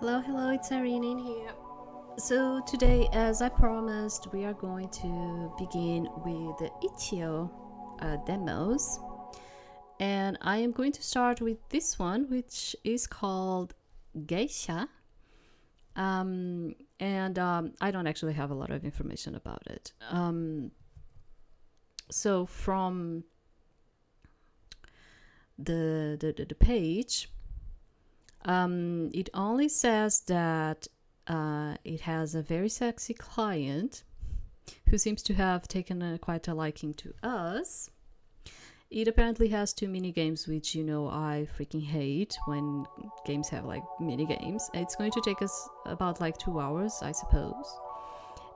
Hello, hello, it's Irene in here. So, today, as I promised, we are going to begin with the Itch.io demos. And I am going to start with this one, which is called Geisha. I don't actually have a lot of information about it. So, from the page, it only says that it has a very sexy client who seems to have taken quite a liking to us. It apparently has 2 mini games, which I freaking hate when games have like mini games. It's going to take us about like 2 hours, I suppose.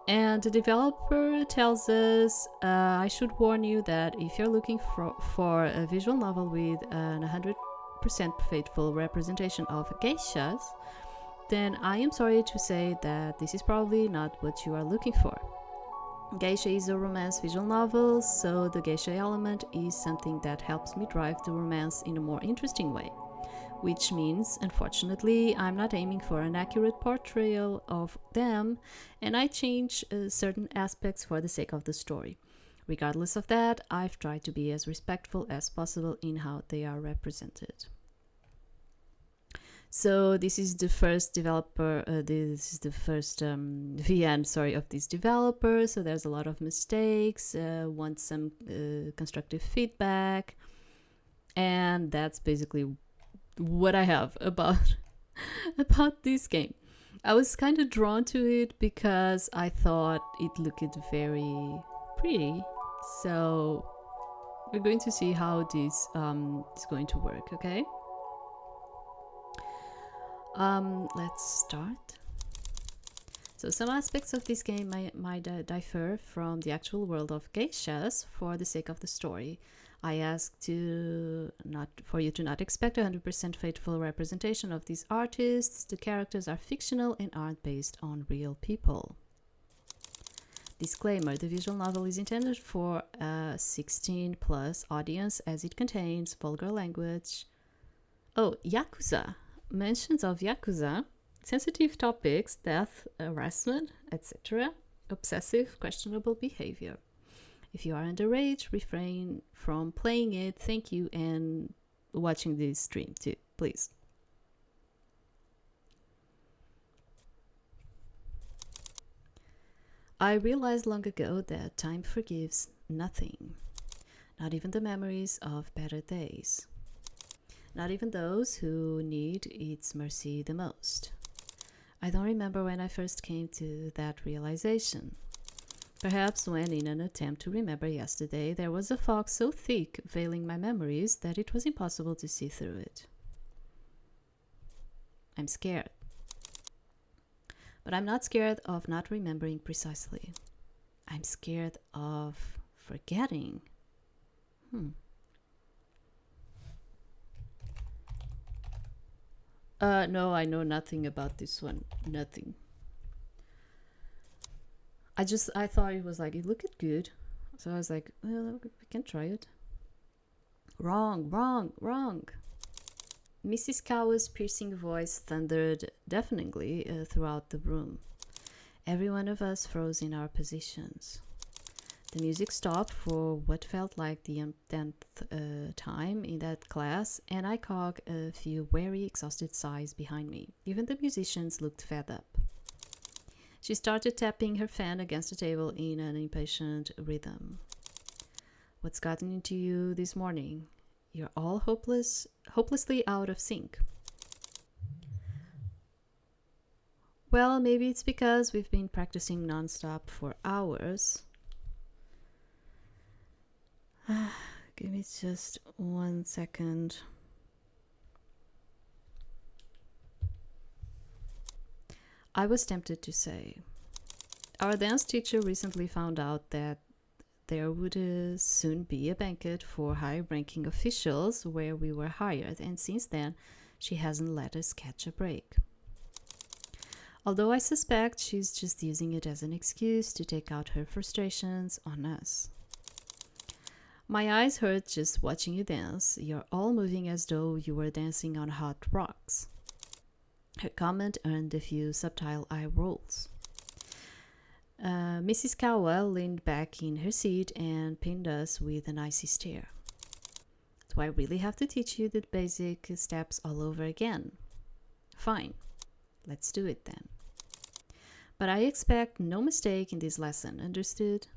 And the developer tells us, I should warn you that if you're looking for a visual novel with an 100% faithful representation of geishas, then I am sorry to say that this is probably not what you are looking for. Geisha is a romance visual novel, so the geisha element is something that helps me drive the romance in a more interesting way. Which means, unfortunately, I'm not aiming for an accurate portrayal of them, and I change certain aspects for the sake of the story. Regardless of that, I've tried to be as respectful as possible in how they are represented. So this is the first developer, this is the first VN, of this developer. So there's a lot of mistakes, want some constructive feedback. And that's basically what I have about this game. I was kind of drawn to it because I thought it looked very pretty. So we're going to see how this is going to work, okay? Let's start. So some aspects of this game might differ from the actual world of geishas for the sake of the story. I ask for you to not expect a 100% faithful representation of these artists. The characters are fictional and aren't based on real people. Disclaimer: the visual novel is intended for a 16+ audience as it contains vulgar language. Oh, Yakuza. Mentions of Yakuza, sensitive topics, death, harassment, etc., obsessive, questionable behavior. If you are underage, refrain from playing it. Thank you, and watching this stream too, please. I realized long ago that time forgives nothing, not even the memories of better days. Not even those who need its mercy the most. I don't remember when I first came to that realization. Perhaps when, in an attempt to remember yesterday, there was a fog so thick veiling my memories that it was impossible to see through it. I'm scared. But I'm not scared of not remembering precisely. I'm scared of forgetting. No, I know nothing about this one. Nothing. I thought it was like, it looked good. So I was like, well, we can try it. Wrong. Mrs. Kawa's piercing voice thundered deafeningly throughout the room. Every one of us froze in our positions. The music stopped for what felt like the 10th time in that class, and I caught a few weary, exhausted sighs behind me. Even the musicians looked fed up. She started tapping her fan against the table in an impatient rhythm. What's gotten into you this morning? You're all hopelessly out of sync. Well, maybe it's because we've been practicing nonstop for hours. Give me just 1 second. I was tempted to say, our dance teacher recently found out that there would soon be a banquet for high-ranking officials where we were hired, and since then, she hasn't let us catch a break. Although I suspect she's just using it as an excuse to take out her frustrations on us. My eyes hurt just watching you dance. You're all moving as though you were dancing on hot rocks. Her comment earned a few subtle eye rolls. Mrs. Cowell leaned back in her seat and pinned us with an icy stare. Do I really have to teach you the basic steps all over again? Fine, let's do it then. But I expect no mistake in this lesson, understood?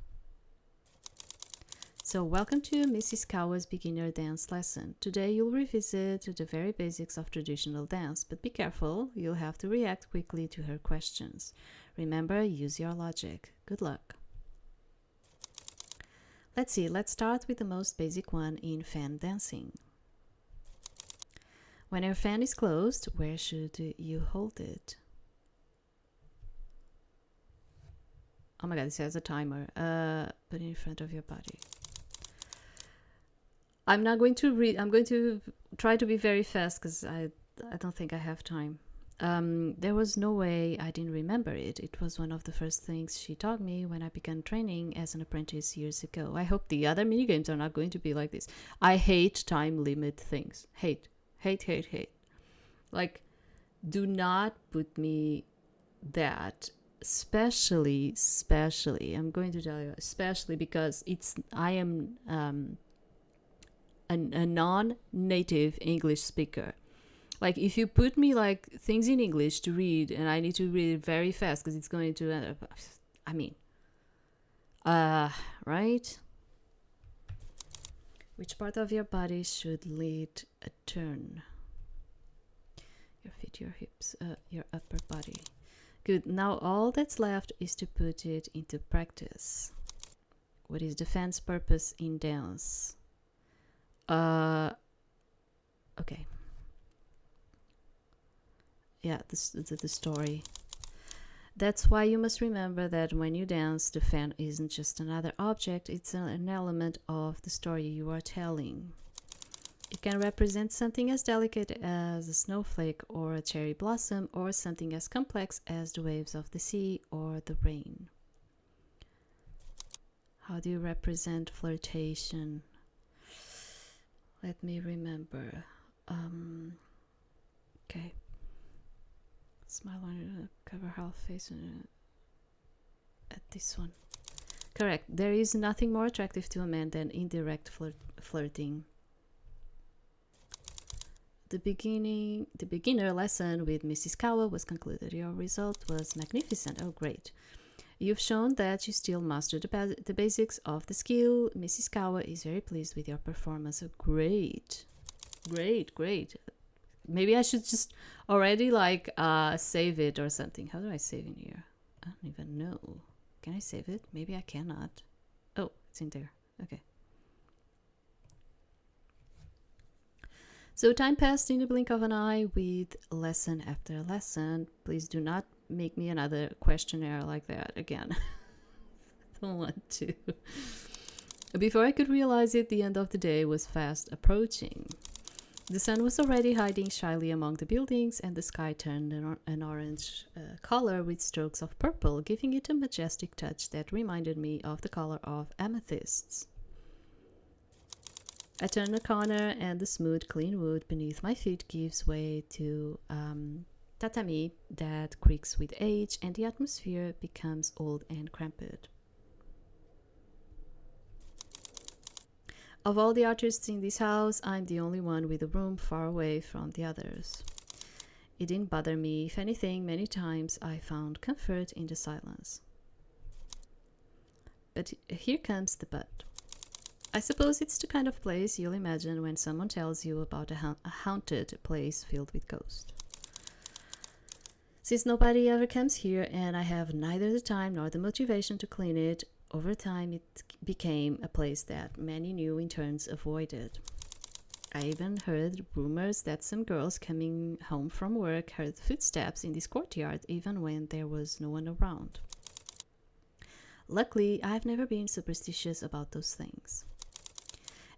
So welcome to Mrs. Cowell's beginner dance lesson. Today you'll revisit the very basics of traditional dance, but be careful, you'll have to react quickly to her questions. Remember, use your logic. Good luck. Let's start with the most basic one in fan dancing. When your fan is closed, where should you hold it? Oh my god, this has a timer. Put it in front of your body. I'm not going to read. I'm going to try to be very fast because I don't think I have time. There was no way I didn't remember it. It was one of the first things she taught me when I began training as an apprentice years ago. I hope the other minigames are not going to be like this. I hate time limit things. Hate. Like, do not put me that. Especially, I'm going to tell you, especially because I am a non-native English speaker. Like, if you put me like things in English to read and I need to read it very fast because it's going to end up, right? Which part of your body should lead a turn? Your feet, your hips, your upper body. Good. Now all that's left is to put it into practice. What is the fan's purpose in dance? Okay. Yeah, the story. That's why you must remember that when you dance, the fan isn't just another object, it's an element of the story you are telling. It can represent something as delicate as a snowflake or a cherry blossom, or something as complex as the waves of the sea or the rain. How do you represent flirtation? Let me remember. Okay. Smile on cover half face at this one. Correct. There is nothing more attractive to a man than indirect flirting. The beginner lesson with Mrs. Cowell was concluded. Your result was magnificent. Oh, great. You've shown that you still mastered the basics of the skill. Mrs. Cowell is very pleased with your performance. Oh, great. Maybe I should just already save it or something. How do I save in here? I don't even know. Can I save it? Maybe I cannot. Oh, it's in there. Okay. So time passed in the blink of an eye with lesson after lesson. Please do not make me another questionnaire like that again. I don't want to. Before I could realize it, the end of the day was fast approaching. The sun was already hiding shyly among the buildings, and the sky turned an orange color with strokes of purple, giving it a majestic touch that reminded me of the color of amethysts. I turn a corner and the smooth, clean wood beneath my feet gives way to tatami that creaks with age, and the atmosphere becomes old and cramped. Of all the artists in this house, I'm the only one with a room far away from the others. It didn't bother me. If anything, many times I found comfort in the silence. But here comes the but. I suppose it's the kind of place you'll imagine when someone tells you about a haunted place filled with ghosts. Since nobody ever comes here and I have neither the time nor the motivation to clean it, over time it became a place that many new interns avoided. I even heard rumors that some girls coming home from work heard footsteps in this courtyard even when there was no one around. Luckily, I've never been superstitious about those things.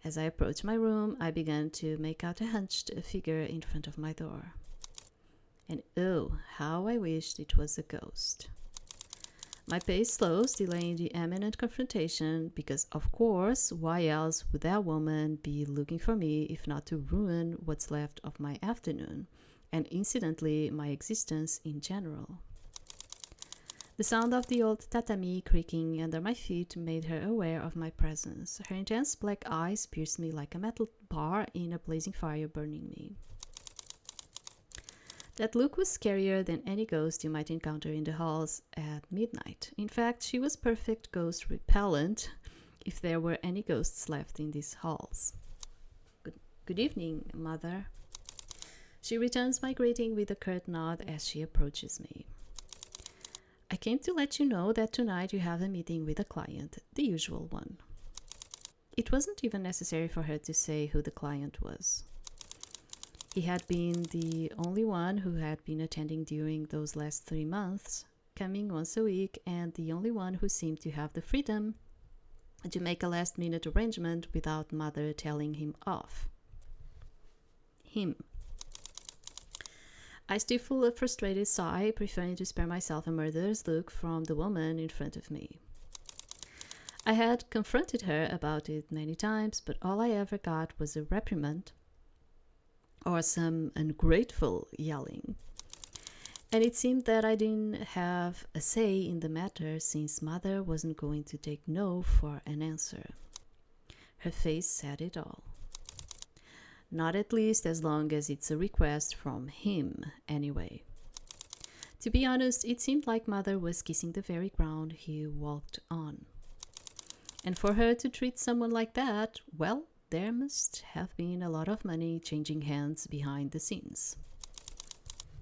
As I approached my room, I began to make out a hunched figure in front of my door. And oh, how I wished it was a ghost. My pace slows, delaying the imminent confrontation, because of course, why else would that woman be looking for me if not to ruin what's left of my afternoon? and incidentally, my existence in general. The sound of the old tatami creaking under my feet made her aware of my presence. Her intense black eyes pierced me like a metal bar in a blazing fire, burning me. That look was scarier than any ghost you might encounter in the halls at midnight. In fact, she was perfect ghost repellent if there were any ghosts left in these halls. Good evening, Mother. She returns my greeting with a curt nod as she approaches me. I came to let you know that tonight you have a meeting with a client, the usual one. It wasn't even necessary for her to say who the client was. He had been the only one who had been attending during those last 3 months, coming once a week, and the only one who seemed to have the freedom to make a last-minute arrangement without Mother telling him off. Him. I stifle a frustrated sigh, preferring to spare myself a murderous look from the woman in front of me. I had confronted her about it many times, but all I ever got was a reprimand or some ungrateful yelling. And it seemed that I didn't have a say in the matter since Mother wasn't going to take no for an answer. Her face said it all. Not at least as long as it's a request from him, anyway. To be honest, it seemed like Mother was kissing the very ground he walked on. And for her to treat someone like that, well, there must have been a lot of money changing hands behind the scenes.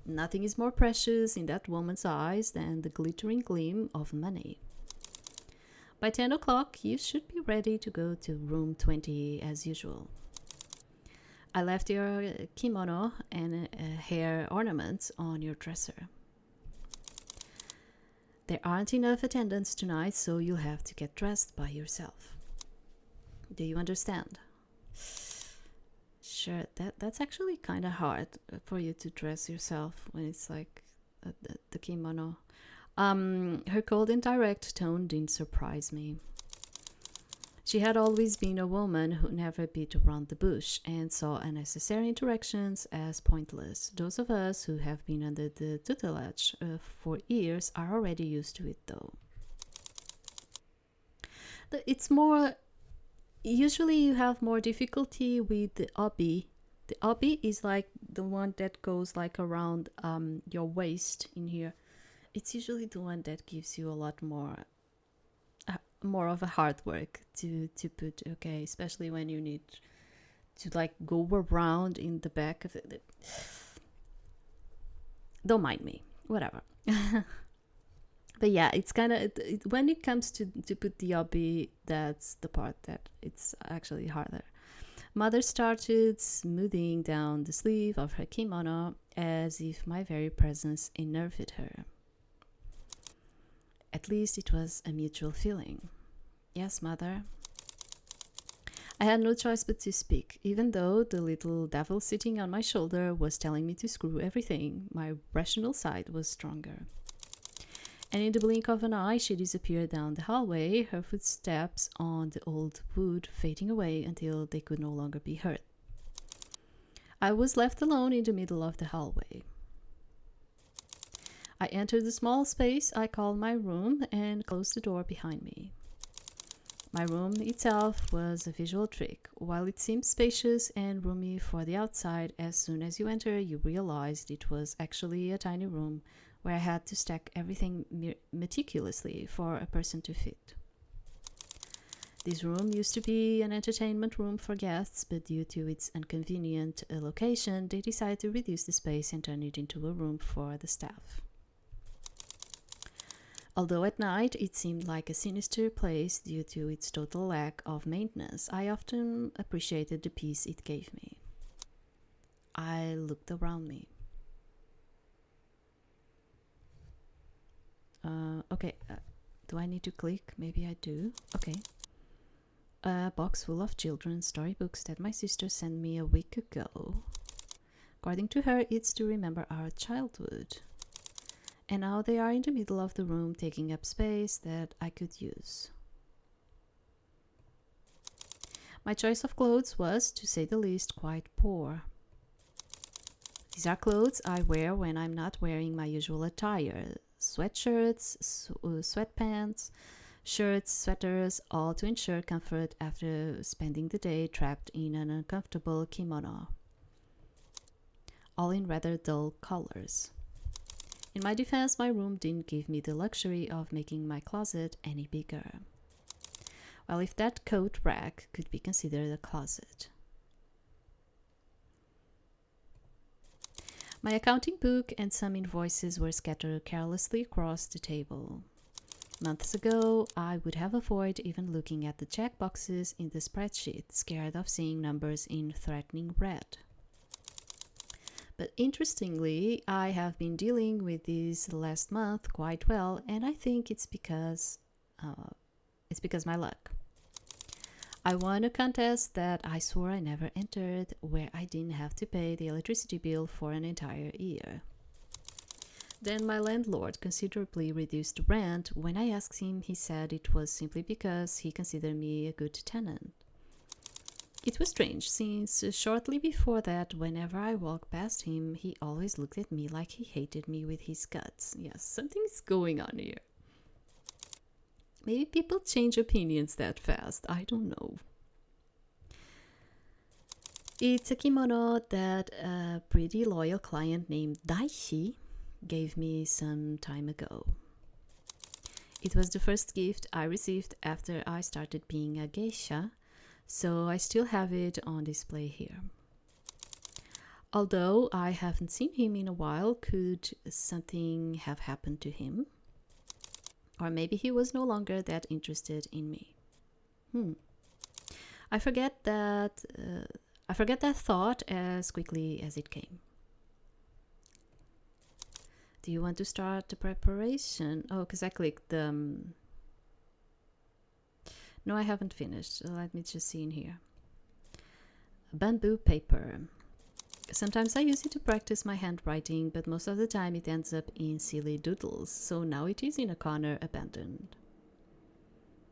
Nothing is more precious in that woman's eyes than the glittering gleam of money. By 10 o'clock, you should be ready to go to room 20 as usual. I left your kimono and hair ornaments on your dresser. There aren't enough attendants tonight, so you'll have to get dressed by yourself. Do you understand? Sure, that's actually kind of hard for you to dress yourself when it's like the kimono. Her cold and direct tone didn't surprise me. She had always been a woman who never beat around the bush and saw unnecessary interactions as pointless. Those of us who have been under the tutelage for years are already used to it, though. It's more... Usually you have more difficulty with the obi. The obi is like the one that goes like around your waist in here. It's usually the one that gives you a lot more of a hard work to put, okay, especially when you need to like go around in the back of it. Don't mind me, whatever. But yeah, it's kind of when it comes to put the obi, that's the part that it's actually harder. Mother started smoothing down the sleeve of her kimono as if my very presence unnerved her. At least it was a mutual feeling. Yes, Mother. I had no choice but to speak, even though the little devil sitting on my shoulder was telling me to screw everything. My rational side was stronger. And in the blink of an eye, she disappeared down the hallway, her footsteps on the old wood fading away until they could no longer be heard. I was left alone in the middle of the hallway. I entered the small space I called my room and closed the door behind me. My room itself was a visual trick. While it seemed spacious and roomy for the outside, as soon as you enter, you realized it was actually a tiny room where I had to stack everything meticulously for a person to fit. This room used to be an entertainment room for guests, but due to its inconvenient location, they decided to reduce the space and turn it into a room for the staff. Although at night it seemed like a sinister place due to its total lack of maintenance, I often appreciated the peace it gave me. I looked around me. Do I need to click? Maybe I do. Okay. A box full of children's storybooks that my sister sent me a week ago. According to her, it's to remember our childhood. And now they are in the middle of the room, taking up space that I could use. My choice of clothes was, to say the least, quite poor. These are clothes I wear when I'm not wearing my usual attire. Sweatshirts, sweatpants, shirts, sweaters, all to ensure comfort after spending the day trapped in an uncomfortable kimono. All in rather dull colors. In my defense, my room didn't give me the luxury of making my closet any bigger. Well, if that coat rack could be considered a closet. My accounting book and some invoices were scattered carelessly across the table. Months ago, I would have avoided even looking at the checkboxes in the spreadsheet, scared of seeing numbers in threatening red. But interestingly, I have been dealing with this last month quite well, and I think it's because my luck. I won a contest that I swore I never entered, where I didn't have to pay the electricity bill for an entire year. Then my landlord considerably reduced the rent. When I asked him, he said it was simply because he considered me a good tenant. It was strange, since shortly before that, whenever I walked past him, he always looked at me like he hated me with his guts. Yes, something's going on here. Maybe people change opinions that fast. I don't know. It's a kimono that a pretty loyal client named Geisha gave me some time ago. It was the first gift I received after I started being a geisha, so I still have it on display here. Although I haven't seen him in a while, could something have happened to him? Or maybe he was no longer that interested in me. I forget that thought as quickly as it came. Do you want to start the preparation? Oh, because I clicked no, I haven't finished. Let me just see in here. Bamboo paper. Sometimes I use it to practice my handwriting, but most of the time it ends up in silly doodles, so now it is in a corner abandoned.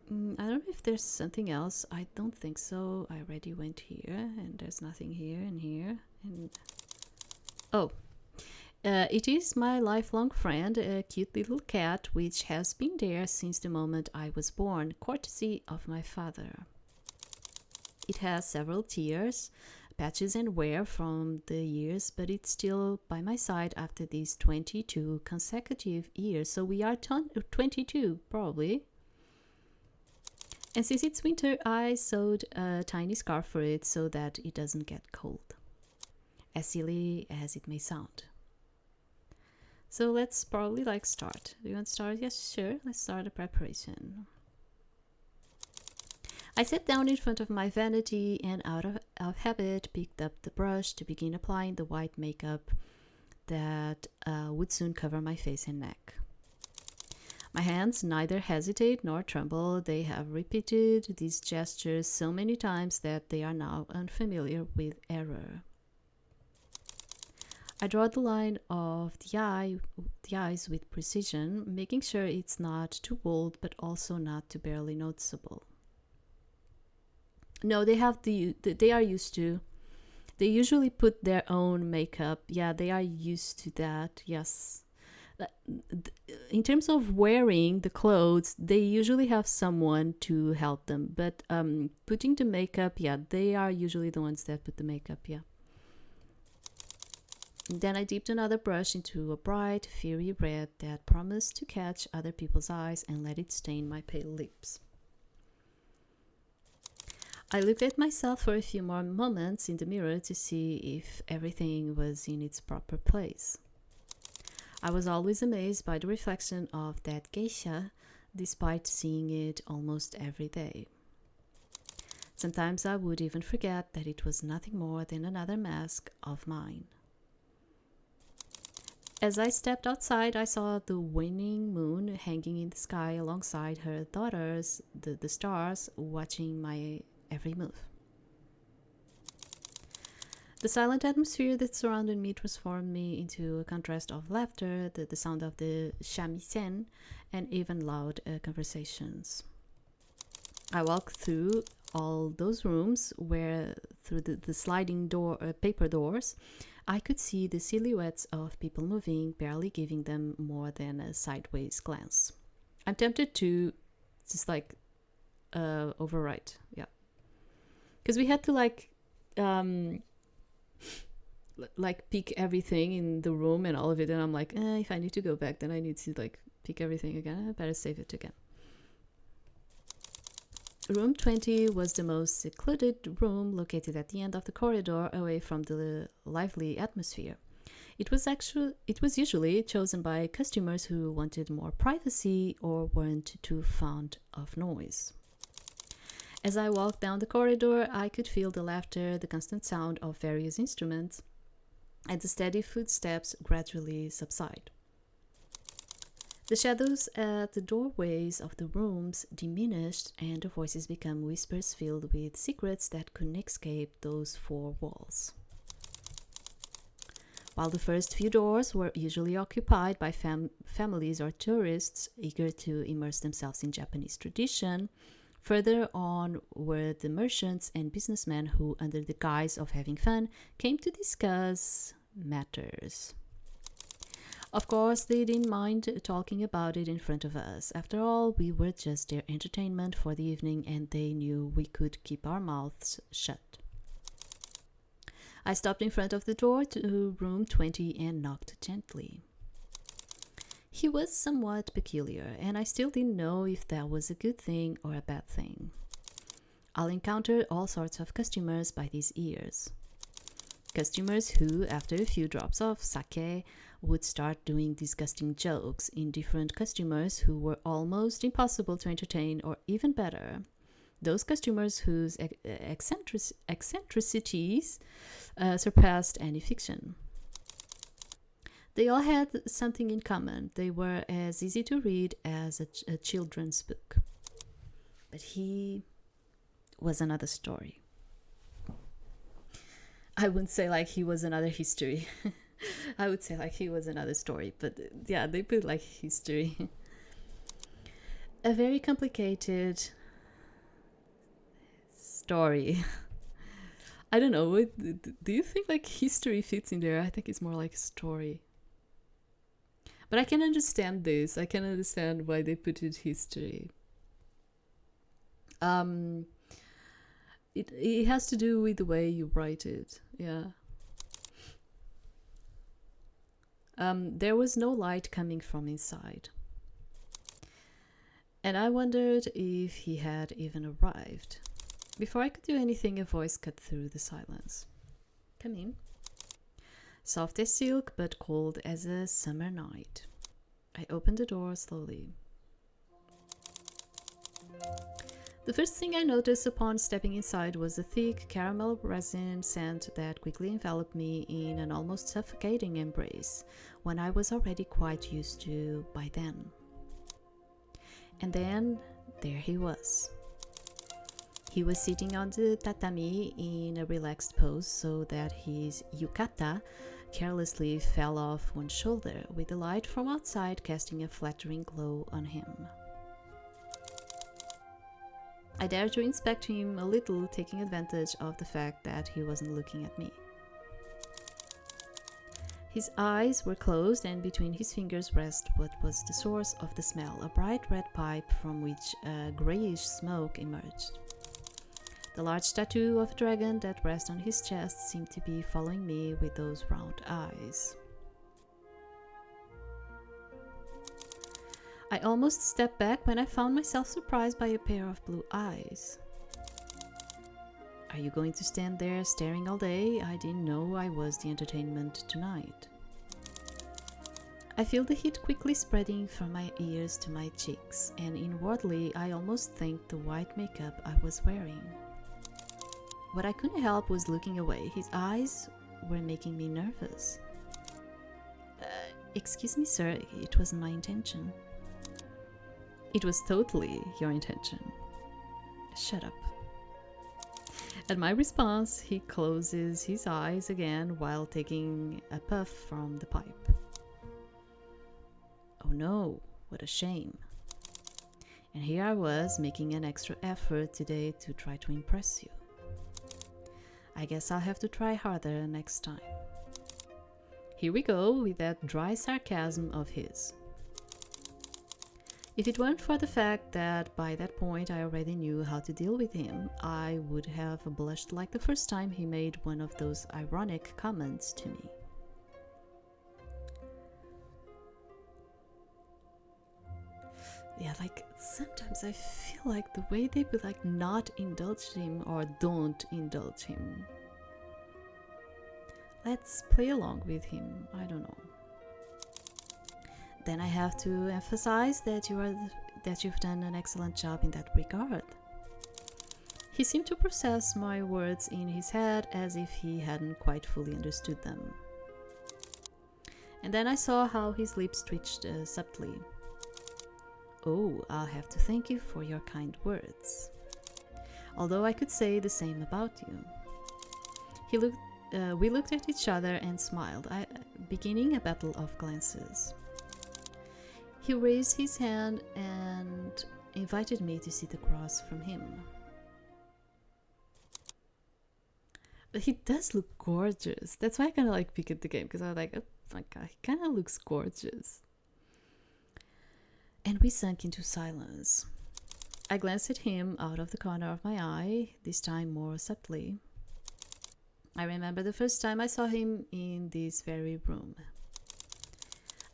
I don't know if there's something else. I don't think so. I already went here, and there's nothing here and here. And oh, it is my lifelong friend, a cute little cat, which has been there since the moment I was born, courtesy of my father. It has several tears, patches and wear from the years, but it's still by my side after these 22 consecutive years. So we are 22, probably. And since it's winter, I sewed a tiny scarf for it so that it doesn't get cold. As silly as it may sound. So let's probably start. Do you want to start? Yes, sure. Let's start the preparation. I sat down in front of my vanity and out of habit picked up the brush to begin applying the white makeup that would soon cover my face and neck. My hands neither hesitate nor tremble. They have repeated these gestures so many times that they are now unfamiliar with error. I draw the line of the eyes with precision, making sure it's not too bold but also not too barely noticeable. No, they are used to. They usually put their own makeup. Yeah, they are used to that. Yes. In terms of wearing the clothes, they usually have someone to help them. But putting the makeup, yeah, they are usually the ones that put the makeup, yeah. Then I dipped another brush into a bright, fiery red that promised to catch other people's eyes and let it stain my pale lips. I looked at myself for a few more moments in the mirror to see if everything was in its proper place. I was always amazed by the reflection of that geisha, despite seeing it almost every day. Sometimes I would even forget that it was nothing more than another mask of mine. As I stepped outside, I saw the waning moon hanging in the sky alongside her daughters, the stars, watching my every move. The silent atmosphere that surrounded me transformed me into a contrast of laughter, the sound of the shamisen, and even loud conversations. I walked through all those rooms where, through the sliding paper doors, I could see the silhouettes of people moving, barely giving them more than a sideways glance. I'm tempted to just like overwrite, yeah, because we had to um, pick everything in the room and all of it, and I'm like, if I need to go back, then I need to like pick everything again. I better save it again. Room 20 was the most secluded room, located at the end of the corridor, away from the lively atmosphere. It was usually chosen by customers who wanted more privacy or weren't too fond of noise. As I walked down the corridor, I could feel the laughter, the constant sound of various instruments, and the steady footsteps gradually subside. The shadows at the doorways of the rooms diminished, and the voices became whispers filled with secrets that couldn't escape those four walls. While the first few doors were usually occupied by families or tourists eager to immerse themselves in Japanese tradition, further on were the merchants and businessmen who, under the guise of having fun, came to discuss matters. Of course, they didn't mind talking about it in front of us. After all, we were just their entertainment for the evening, and they knew we could keep our mouths shut. I stopped in front of the door to room 20 and knocked gently. He was somewhat peculiar, and I still didn't know if that was a good thing or a bad thing. I'll encounter all sorts of customers by these years. Customers who, after a few drops of sake, would start doing disgusting jokes, indifferent customers who were almost impossible to entertain, or even better, those customers whose eccentricities surpassed any fiction. They all had something in common. They were as easy to read as a children's book. But he was another story. I wouldn't say like he was another history. I would say like he was another story, but yeah, they put like history. A very complicated story. I don't know. Do you think like history fits in there? I think it's more like story. But I can understand this. I can understand why they put it history. It has to do with the way you write it. Yeah. There was no light coming from inside. And I wondered if he had even arrived. Before I could do anything, a voice cut through the silence. Come in. Soft as silk, but cold as a summer night. I opened the door slowly. The first thing I noticed upon stepping inside was a thick caramel resin scent that quickly enveloped me in an almost suffocating embrace, one I was already quite used to by then. And then, there he was. He was sitting on the tatami in a relaxed pose so that his yukata carelessly fell off one shoulder, with the light from outside casting a flattering glow on him. I dared to inspect him a little, taking advantage of the fact that he wasn't looking at me. His eyes were closed, and between his fingers rested what was the source of the smell, a bright red pipe from which a grayish smoke emerged. The large tattoo of a dragon that rested on his chest seemed to be following me with those round eyes. I almost stepped back when I found myself surprised by a pair of blue eyes. Are you going to stand there staring all day? I didn't know I was the entertainment tonight. I feel the heat quickly spreading from my ears to my cheeks, and inwardly I almost thanked the white makeup I was wearing. What I couldn't help was looking away. His eyes were making me nervous. Excuse me, sir, it wasn't my intention. It was totally your intention. Shut up. At my response, he closes his eyes again while taking a puff from the pipe. Oh no, what a shame. And here I was making an extra effort today to try to impress you. I guess I'll have to try harder next time. Here we go with that dry sarcasm of his. If it weren't for the fact that by that point I already knew how to deal with him, I would have blushed like the first time he made one of those ironic comments to me. Yeah, like sometimes I feel like the way they would like not indulge him or don't indulge him. Let's play along with him. I don't know. Then I have to emphasize that you've done an excellent job in that regard. He seemed to process my words in his head as if he hadn't quite fully understood them. And then I saw how his lips twitched subtly. Oh, I'll have to thank you for your kind words. Although I could say the same about you. We looked at each other and smiled, beginning a battle of glances. He raised his hand and invited me to sit across from him. But he does look gorgeous. That's why I kind of like picked the game, because I was like, oh my god, he kind of looks gorgeous. And we sank into silence. I glanced at him out of the corner of my eye, this time more subtly. I remember the first time I saw him in this very room.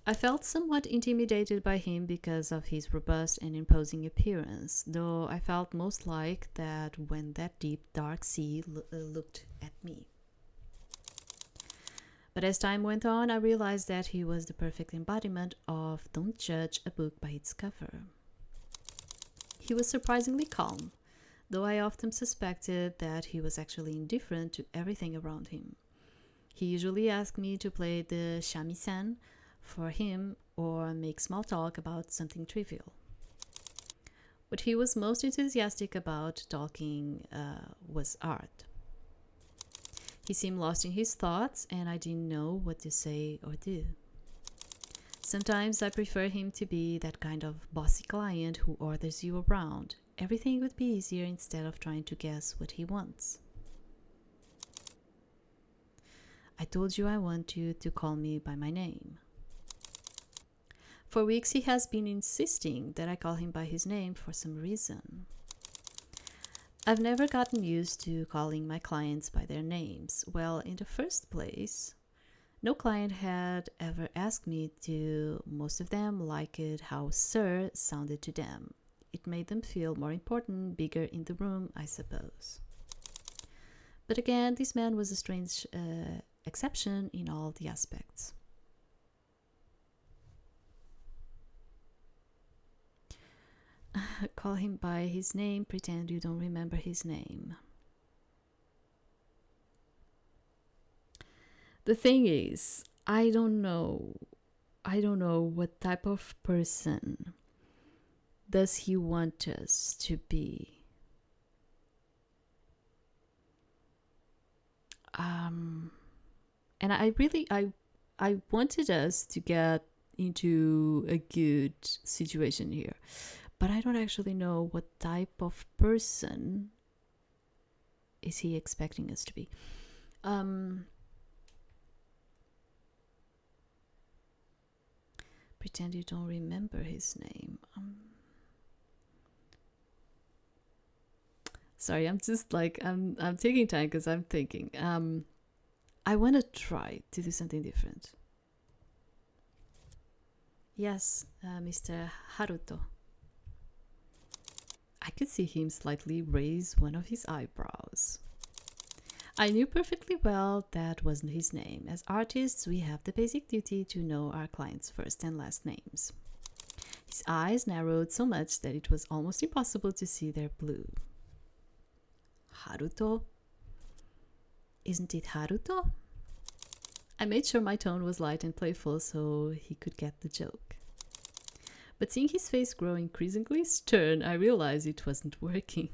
I felt somewhat intimidated by him because of his robust and imposing appearance, though I felt most like that when that deep, dark sea looked at me. But as time went on, I realized that he was the perfect embodiment of don't judge a book by its cover. He was surprisingly calm, though I often suspected that he was actually indifferent to everything around him. He usually asked me to play the shamisen for him or make small talk about something trivial. What he was most enthusiastic about talking was art. He seemed lost in his thoughts and I didn't know what to say or do. Sometimes I prefer him to be that kind of bossy client who orders you around. Everything would be easier instead of trying to guess what he wants. I told you I want you to call me by my name. For weeks he has been insisting that I call him by his name for some reason. I've never gotten used to calling my clients by their names. Well, in the first place, no client had ever asked me to. Most of them liked it how sir sounded to them. It made them feel more important, bigger in the room, I suppose. But again, this man was a strange exception in all the aspects. Call him by his name, pretend you don't remember his name. The thing is, I don't know what type of person does he want us to be. And I wanted us to get into a good situation here. But I don't actually know what type of person is he expecting us to be. Pretend you don't remember his name. Sorry, I'm just like, I'm taking time because I'm thinking. I want to try to do something different. Yes, Mr. Haruto. I could see him slightly raise one of his eyebrows. I knew perfectly well that wasn't his name. As artists, we have the basic duty to know our clients' first and last names. His eyes narrowed so much that it was almost impossible to see their blue. Haruto? Isn't it Haruto? I made sure my tone was light and playful so he could get the joke. But seeing his face grow increasingly stern, I realized it wasn't working.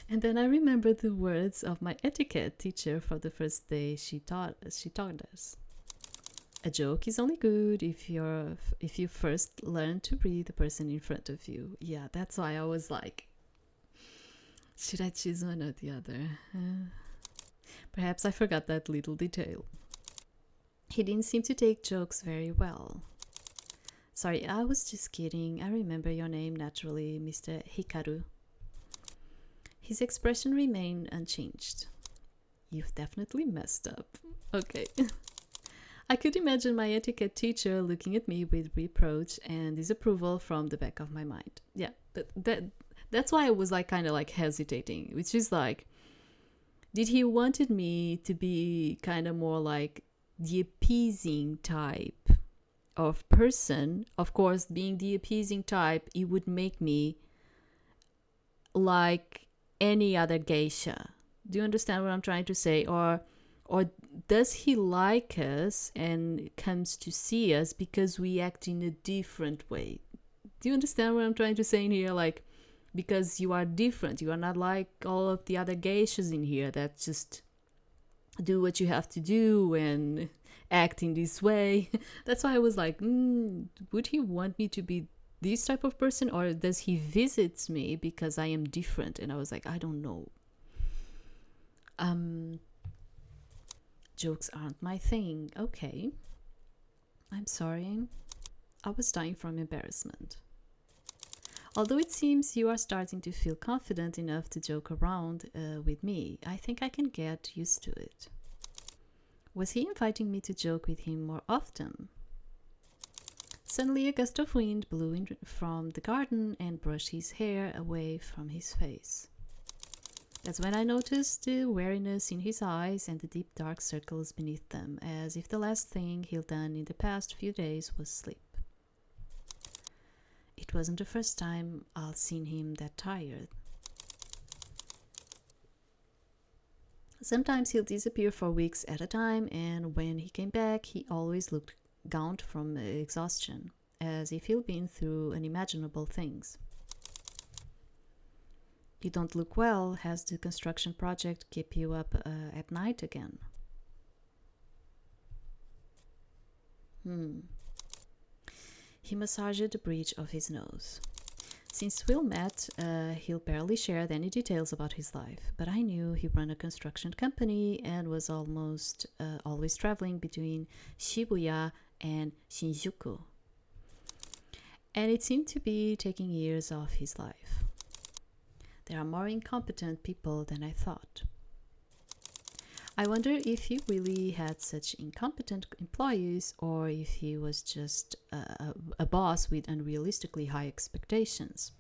And then I remembered the words of my etiquette teacher for the first day she taught us. A joke is only good if you first learn to read the person in front of you. Yeah, that's why I was like, should I choose one or the other? Perhaps I forgot that little detail. He didn't seem to take jokes very well. Sorry, I was just kidding. I remember your name naturally, Mr. Hikaru. His expression remained unchanged. You've definitely messed up. Okay. I could imagine my etiquette teacher looking at me with reproach and disapproval from the back of my mind. Yeah, but that's why I was like kind of like hesitating, which is like, did he wanted me to be kind of more like the appeasing type of person? Of course, being the appeasing type, it would make me like any other geisha. Do you understand what I'm trying to say? Or does he like us and comes to see us because we act in a different way? Do you understand what I'm trying to say in here? Like, because you are different. You are not like all of the other geishas in here that just do what you have to do and act in this way. That's why I was like, would he want me to be this type of person, or does he visit me because I am different? And I was like, I don't know. Jokes aren't my thing. Okay. I'm sorry. I was dying from embarrassment. Although it seems you are starting to feel confident enough to joke around with me, I think I can get used to it. Was he inviting me to joke with him more often? Suddenly, a gust of wind blew in from the garden and brushed his hair away from his face. That's when I noticed the weariness in his eyes and the deep dark circles beneath them, as if the last thing he'd done in the past few days was sleep. It wasn't the first time I'd seen him that tired. Sometimes he'll disappear for weeks at a time, and when he came back, he always looked gaunt from exhaustion, as if he'd been through unimaginable things. You don't look well. Has the construction project keep you up at night again? He massaged the bridge of his nose. Since Will met, he barely shared any details about his life, but I knew he ran a construction company and was almost always traveling between Shibuya and Shinjuku. And it seemed to be taking years off his life. There are more incompetent people than I thought. I wonder if he really had such incompetent employees, or if he was just a boss with unrealistically high expectations.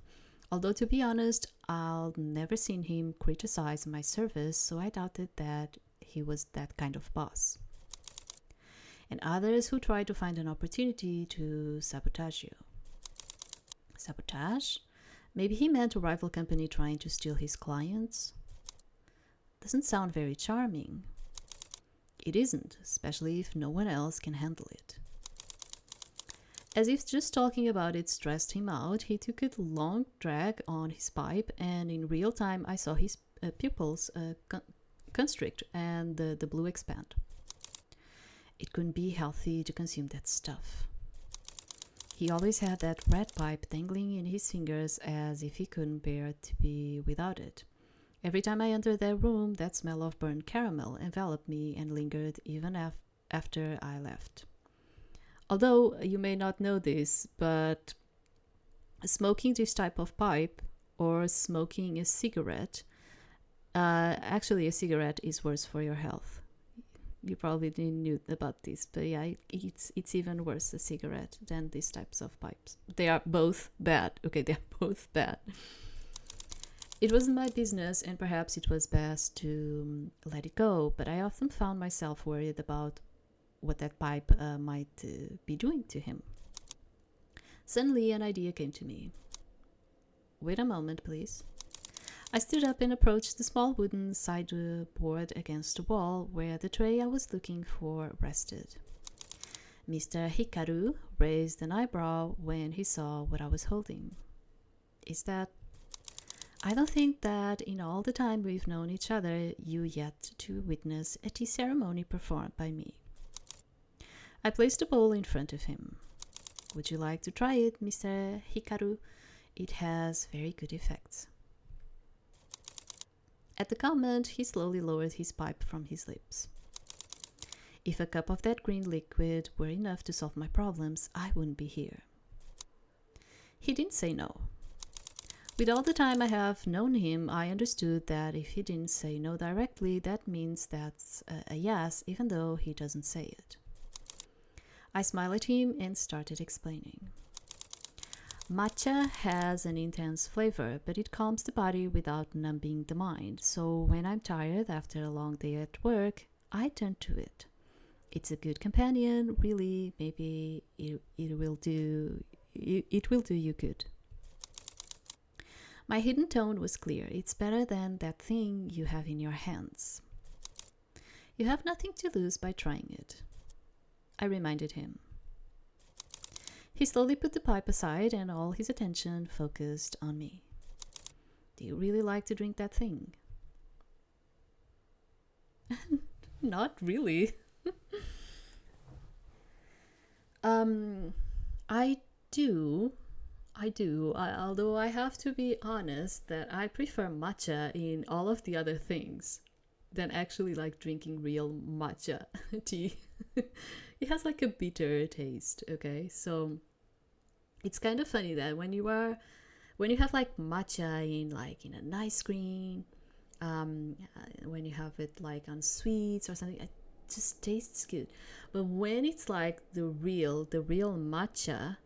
Although, to be honest, I've never seen him criticize my service, so I doubted that he was that kind of boss. And others who try to find an opportunity to sabotage you. Sabotage? Maybe he meant a rival company trying to steal his clients? Doesn't sound very charming. It isn't, especially if no one else can handle it. As if just talking about it stressed him out, he took a long drag on his pipe, and in real time I saw his pupils constrict and the blue expand. It couldn't be healthy to consume that stuff. He always had that red pipe dangling in his fingers as if he couldn't bear to be without it. Every time I entered that room, that smell of burnt caramel enveloped me and lingered even after I left. Although you may not know this, but smoking this type of pipe or smoking a cigarette, actually a cigarette is worse for your health. You probably didn't know about this, but yeah, it's even worse, a cigarette, than these types of pipes. They are both bad. Okay, they are both bad. It wasn't my business, and perhaps it was best to let it go, but I often found myself worried about what that pipe might be doing to him. Suddenly, an idea came to me. Wait a moment, please. I stood up and approached the small wooden sideboard against the wall where the tray I was looking for rested. Mr. Hikaru raised an eyebrow when he saw what I was holding. Is that... I don't think that in all the time we've known each other, you yet to witness a tea ceremony performed by me. I placed the bowl in front of him. Would you like to try it, Mr. Hikaru? It has very good effects. At the comment, he slowly lowered his pipe from his lips. If a cup of that green liquid were enough to solve my problems, I wouldn't be here. He didn't say no. With all the time I have known him, I understood that if he didn't say no directly, that means that's a yes, even though he doesn't say it. I smiled at him and started explaining. Matcha has an intense flavor, but it calms the body without numbing the mind. So when I'm tired after a long day at work, I turn to it. It's a good companion, really. Maybe it will do you good. My hidden tone was clear. It's better than that thing you have in your hands. You have nothing to lose by trying it, I reminded him. He slowly put the pipe aside and all his attention focused on me. Do you really like to drink that thing? Not really. I do. Although I have to be honest that I prefer matcha in all of the other things than actually like drinking real matcha tea. It has like a bitter taste, okay? So it's kind of funny that when you have like matcha in an ice cream, when you have it like on sweets or something, it just tastes good. But when it's like the real matcha,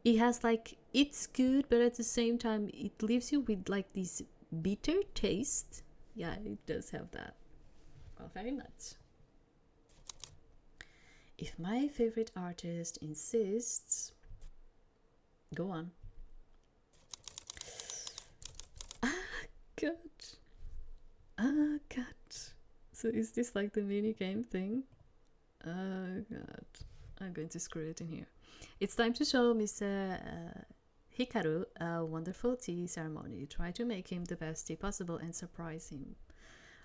it has like, it's good, but at the same time it leaves you with like this bitter taste. Yeah, it does have that. Well, very much. If my favorite artist insists, go on. God. God. So is this like the mini game thing? Oh God. I'm going to screw it in here. It's time to show Mr. Hikaru a wonderful tea ceremony. Try to make him the best tea possible and surprise him.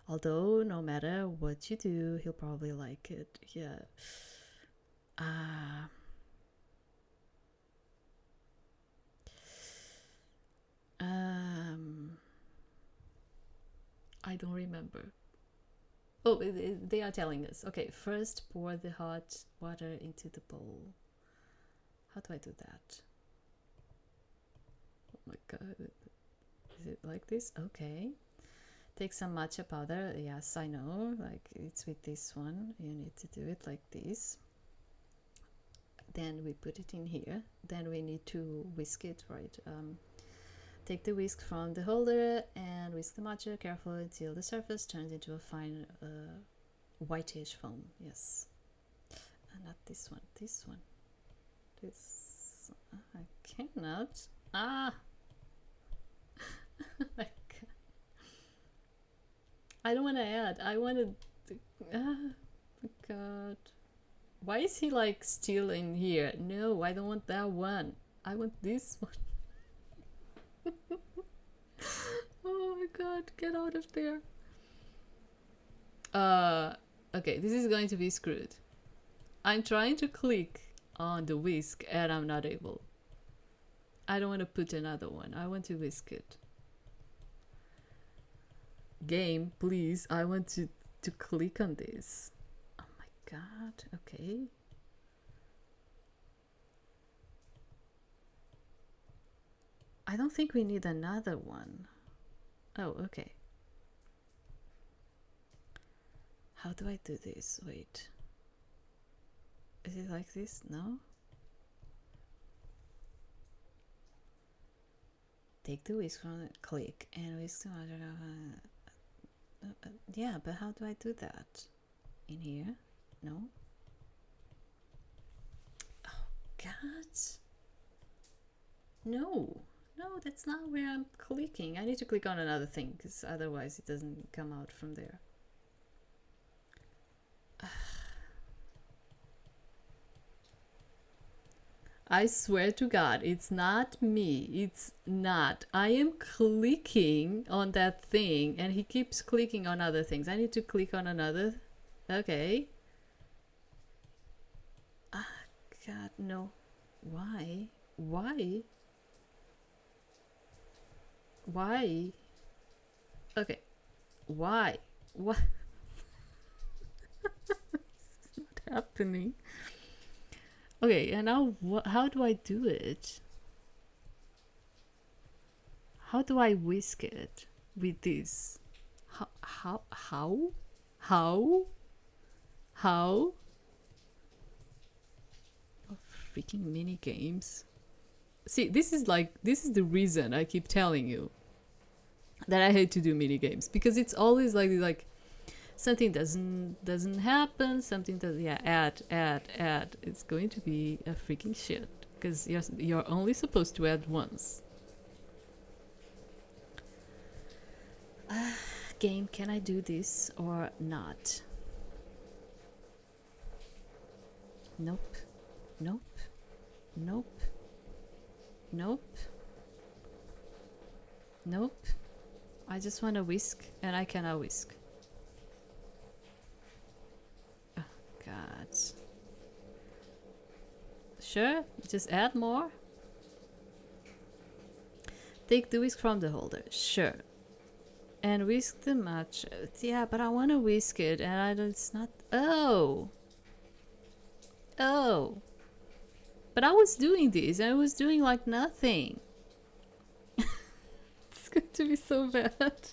Although, no matter what you do, he'll probably like it. Yeah. I don't remember. Oh, they are telling us. Okay, first pour the hot water into the bowl. How do I do that? Oh my God. Is it like this? Okay. Take some matcha powder. Yes, I know. Like it's with this one. You need to do it like this. Then we put it in here. Then we need to whisk it, right? Take the whisk from the holder and whisk the matcha carefully until the surface turns into a fine whitish foam. Yes. Not this one. This one. This. I cannot. Ah! My God. I don't want to add. I want to. Ah! My God. Why is he like still in here? No, I don't want that one. I want this one. Oh my God, get out of there. Okay, this is going to be screwed. I'm trying to click on the whisk and I'm not able. I don't want to put another one. I want to whisk it. Game, please. I want to click on this. Oh my God. Okay. I don't think we need another one. Oh, okay. How do I do this? Wait. Is it like this? No? Take the whisk from it, click, and whisk the water. Yeah, but how do I do that? In here? No? Oh, God. No. No, that's not where I'm clicking. I need to click on another thing because otherwise it doesn't come out from there. I swear to God, it's not me. It's not. I am clicking on that thing and he keeps clicking on other things. I need to click on another. Okay. Ah, God, no. Why? Why? Why? Okay. Why? What? happening? Okay, and now how do I do it? How do I whisk it with this? How? How? How? Oh, freaking mini games. See, this is the reason I keep telling you that I hate to do mini games, because it's always like something doesn't happen, something does, yeah, add. It's going to be a freaking shit, because you're only supposed to add once. Game, can I do this or not? Nope. Nope. Nope. Nope. Nope. I just want to whisk, and I cannot whisk. Oh, God. Sure, just add more. Take the whisk from the holder. Sure. And whisk the match. Yeah, but I want to whisk it, and I don't. It's not. Oh. Oh. But I was doing this, and I was doing like nothing. It's going to be so bad.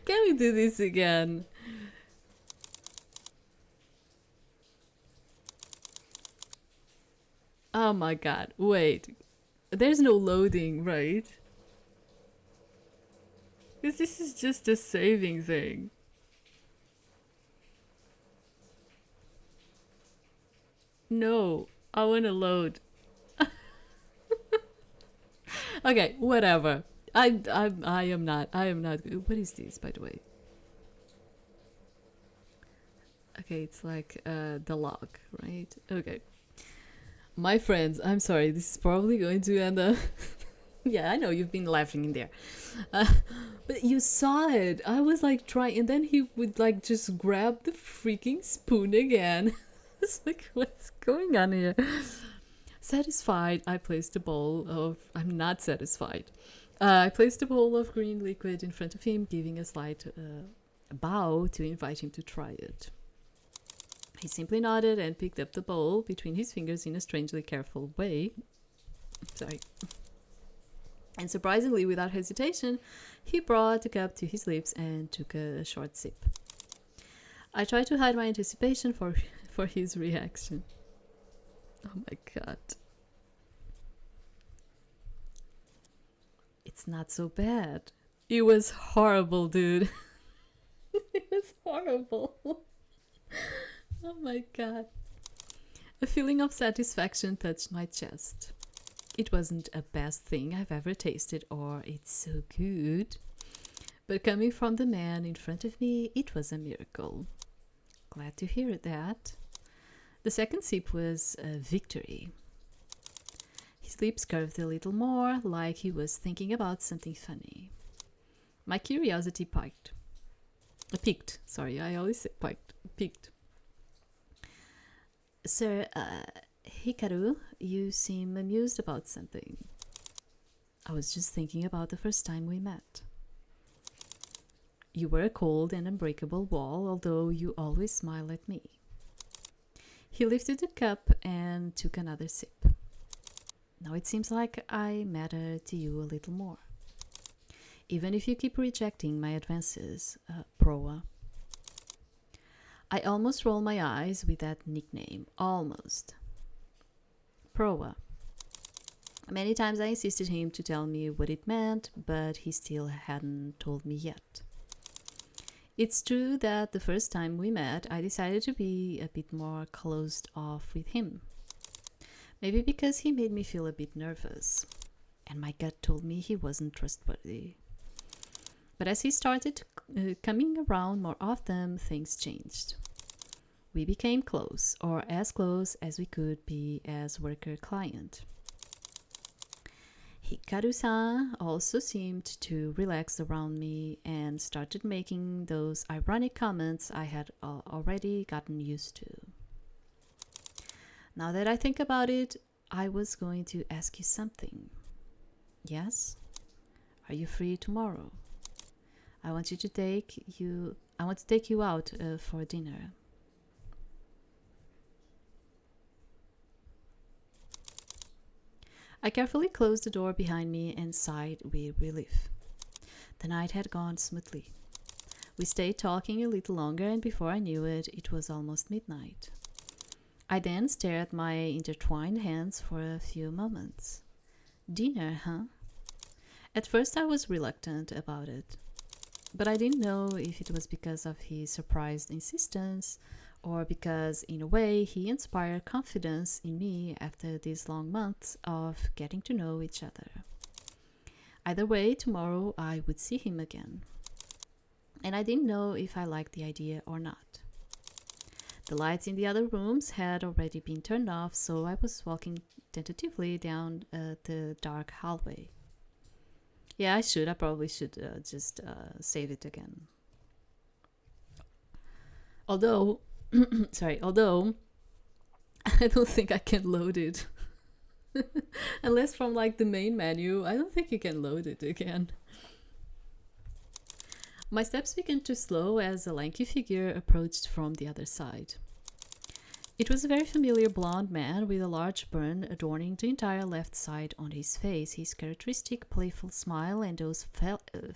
Can we do this again? Oh my god, wait. There's no loading, right? Because this is just a saving thing. No, I want to load. Okay, whatever. I am not. What is this, by the way? Okay, it's like the log, right? Okay. My friends, I'm sorry. This is probably going to end up. Yeah, I know you've been laughing in there. But you saw it. I was like trying, and then he would like just grab the freaking spoon again. It's like, what's going on here? Satisfied, I placed a bowl of. I'm not satisfied. I placed a bowl of green liquid in front of him, giving a slight bow to invite him to try it. He simply nodded and picked up the bowl between his fingers in a strangely careful way. Sorry. And surprisingly, without hesitation, he brought the cup to his lips and took a short sip. I tried to hide my anticipation for his reaction. Oh my god. It's not so bad. It was horrible, dude. It was horrible. Oh my god. A feeling of satisfaction touched my chest. It wasn't a best thing I've ever tasted, or it's so good. But coming from the man in front of me, it was a miracle. Glad to hear that. The second sip was a victory. His lips curved a little more, like he was thinking about something funny. My curiosity piqued. Sorry, I always say piqued. Sir, Hikaru, you seem amused about something. I was just thinking about the first time we met. You were a cold and unbreakable wall, although you always smile at me. He lifted the cup and took another sip. Now it seems like I matter to you a little more. Even if you keep rejecting my advances, Proa. I almost roll my eyes with that nickname. Almost. Proa. Many times I insisted him to tell me what it meant, but he still hadn't told me yet. It's true that the first time we met, I decided to be a bit more closed off with him. Maybe because he made me feel a bit nervous, and my gut told me he wasn't trustworthy. But as he started coming around more often, things changed. We became close, or as close as we could be as worker-client. Hikaru-san also seemed to relax around me and started making those ironic comments I had already gotten used to. Now that I think about it, I was going to ask you something. Yes? Are you free tomorrow? I want to take you out for dinner. I carefully closed the door behind me and sighed with relief. The night had gone smoothly. We stayed talking a little longer, and before I knew it, it was almost midnight. I then stared at my intertwined hands for a few moments. Dinner, huh? At first I was reluctant about it, but I didn't know if it was because of his surprised insistence or because, in a way, he inspired confidence in me after these long months of getting to know each other. Either way, tomorrow I would see him again, and I didn't know if I liked the idea or not. The lights in the other rooms had already been turned off, so I was walking tentatively down the dark hallway. Yeah, I probably should just save it again. Although, although I don't think I can load it. Unless from like the main menu, I don't think you can load it again. My steps began to slow as a lanky figure approached from the other side. It was a very familiar blond man with a large burn adorning the entire left side on his face, his characteristic playful smile, and those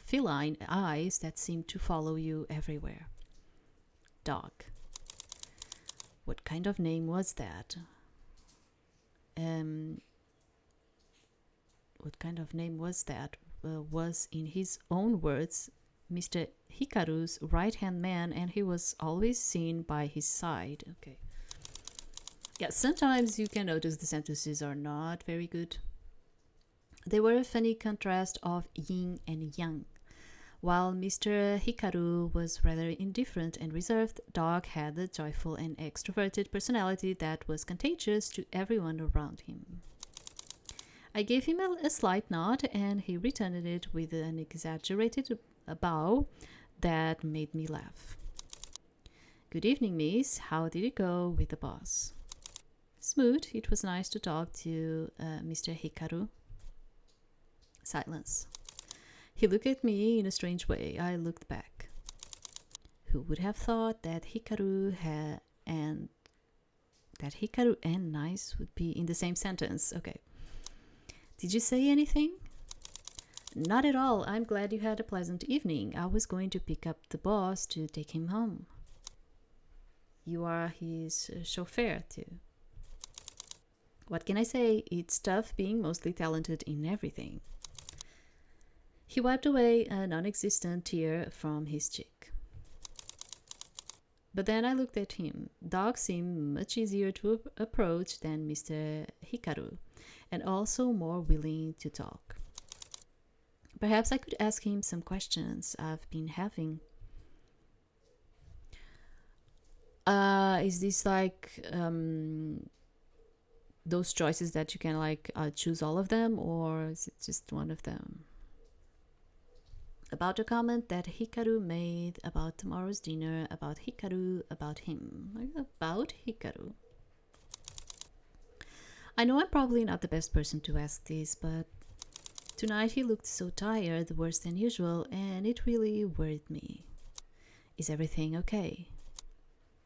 feline eyes that seemed to follow you everywhere. Dog. What kind of name was that? What kind of name was that? Was, in his own words, Mr. Hikaru's right-hand man, and he was always seen by his side. Okay. Yeah, sometimes you can notice the sentences are not very good. They were a funny contrast of yin and yang. While Mr. Hikaru was rather indifferent and reserved, Dog had a joyful and extroverted personality that was contagious to everyone around him. I gave him a slight nod, and he returned it with an exaggerated bow that made me laugh. Good evening, miss. How did it go with the boss? Smooth. It was nice to talk to Mr. Hikaru. Silence. He looked at me in a strange way. I looked back. Who would have thought that Hikaru and nice would be in the same sentence? Okay. Did you say anything? Not at all. I'm glad you had a pleasant evening. I was going to pick up the boss to take him home. You are his chauffeur, too. What can I say? It's tough being mostly talented in everything. He wiped away a non-existent tear from his cheek. But then I looked at him. Dog seemed much easier to approach than Mr. Hikaru, and also more willing to talk. Perhaps I could ask him some questions I've been having. Is this like those choices that you can like choose all of them, or is it just one of them? About the comment that Hikaru made about tomorrow's dinner, about Hikaru, about him. About Hikaru. I know I'm probably not the best person to ask this, but tonight he looked so tired, worse than usual, and it really worried me. Is everything okay?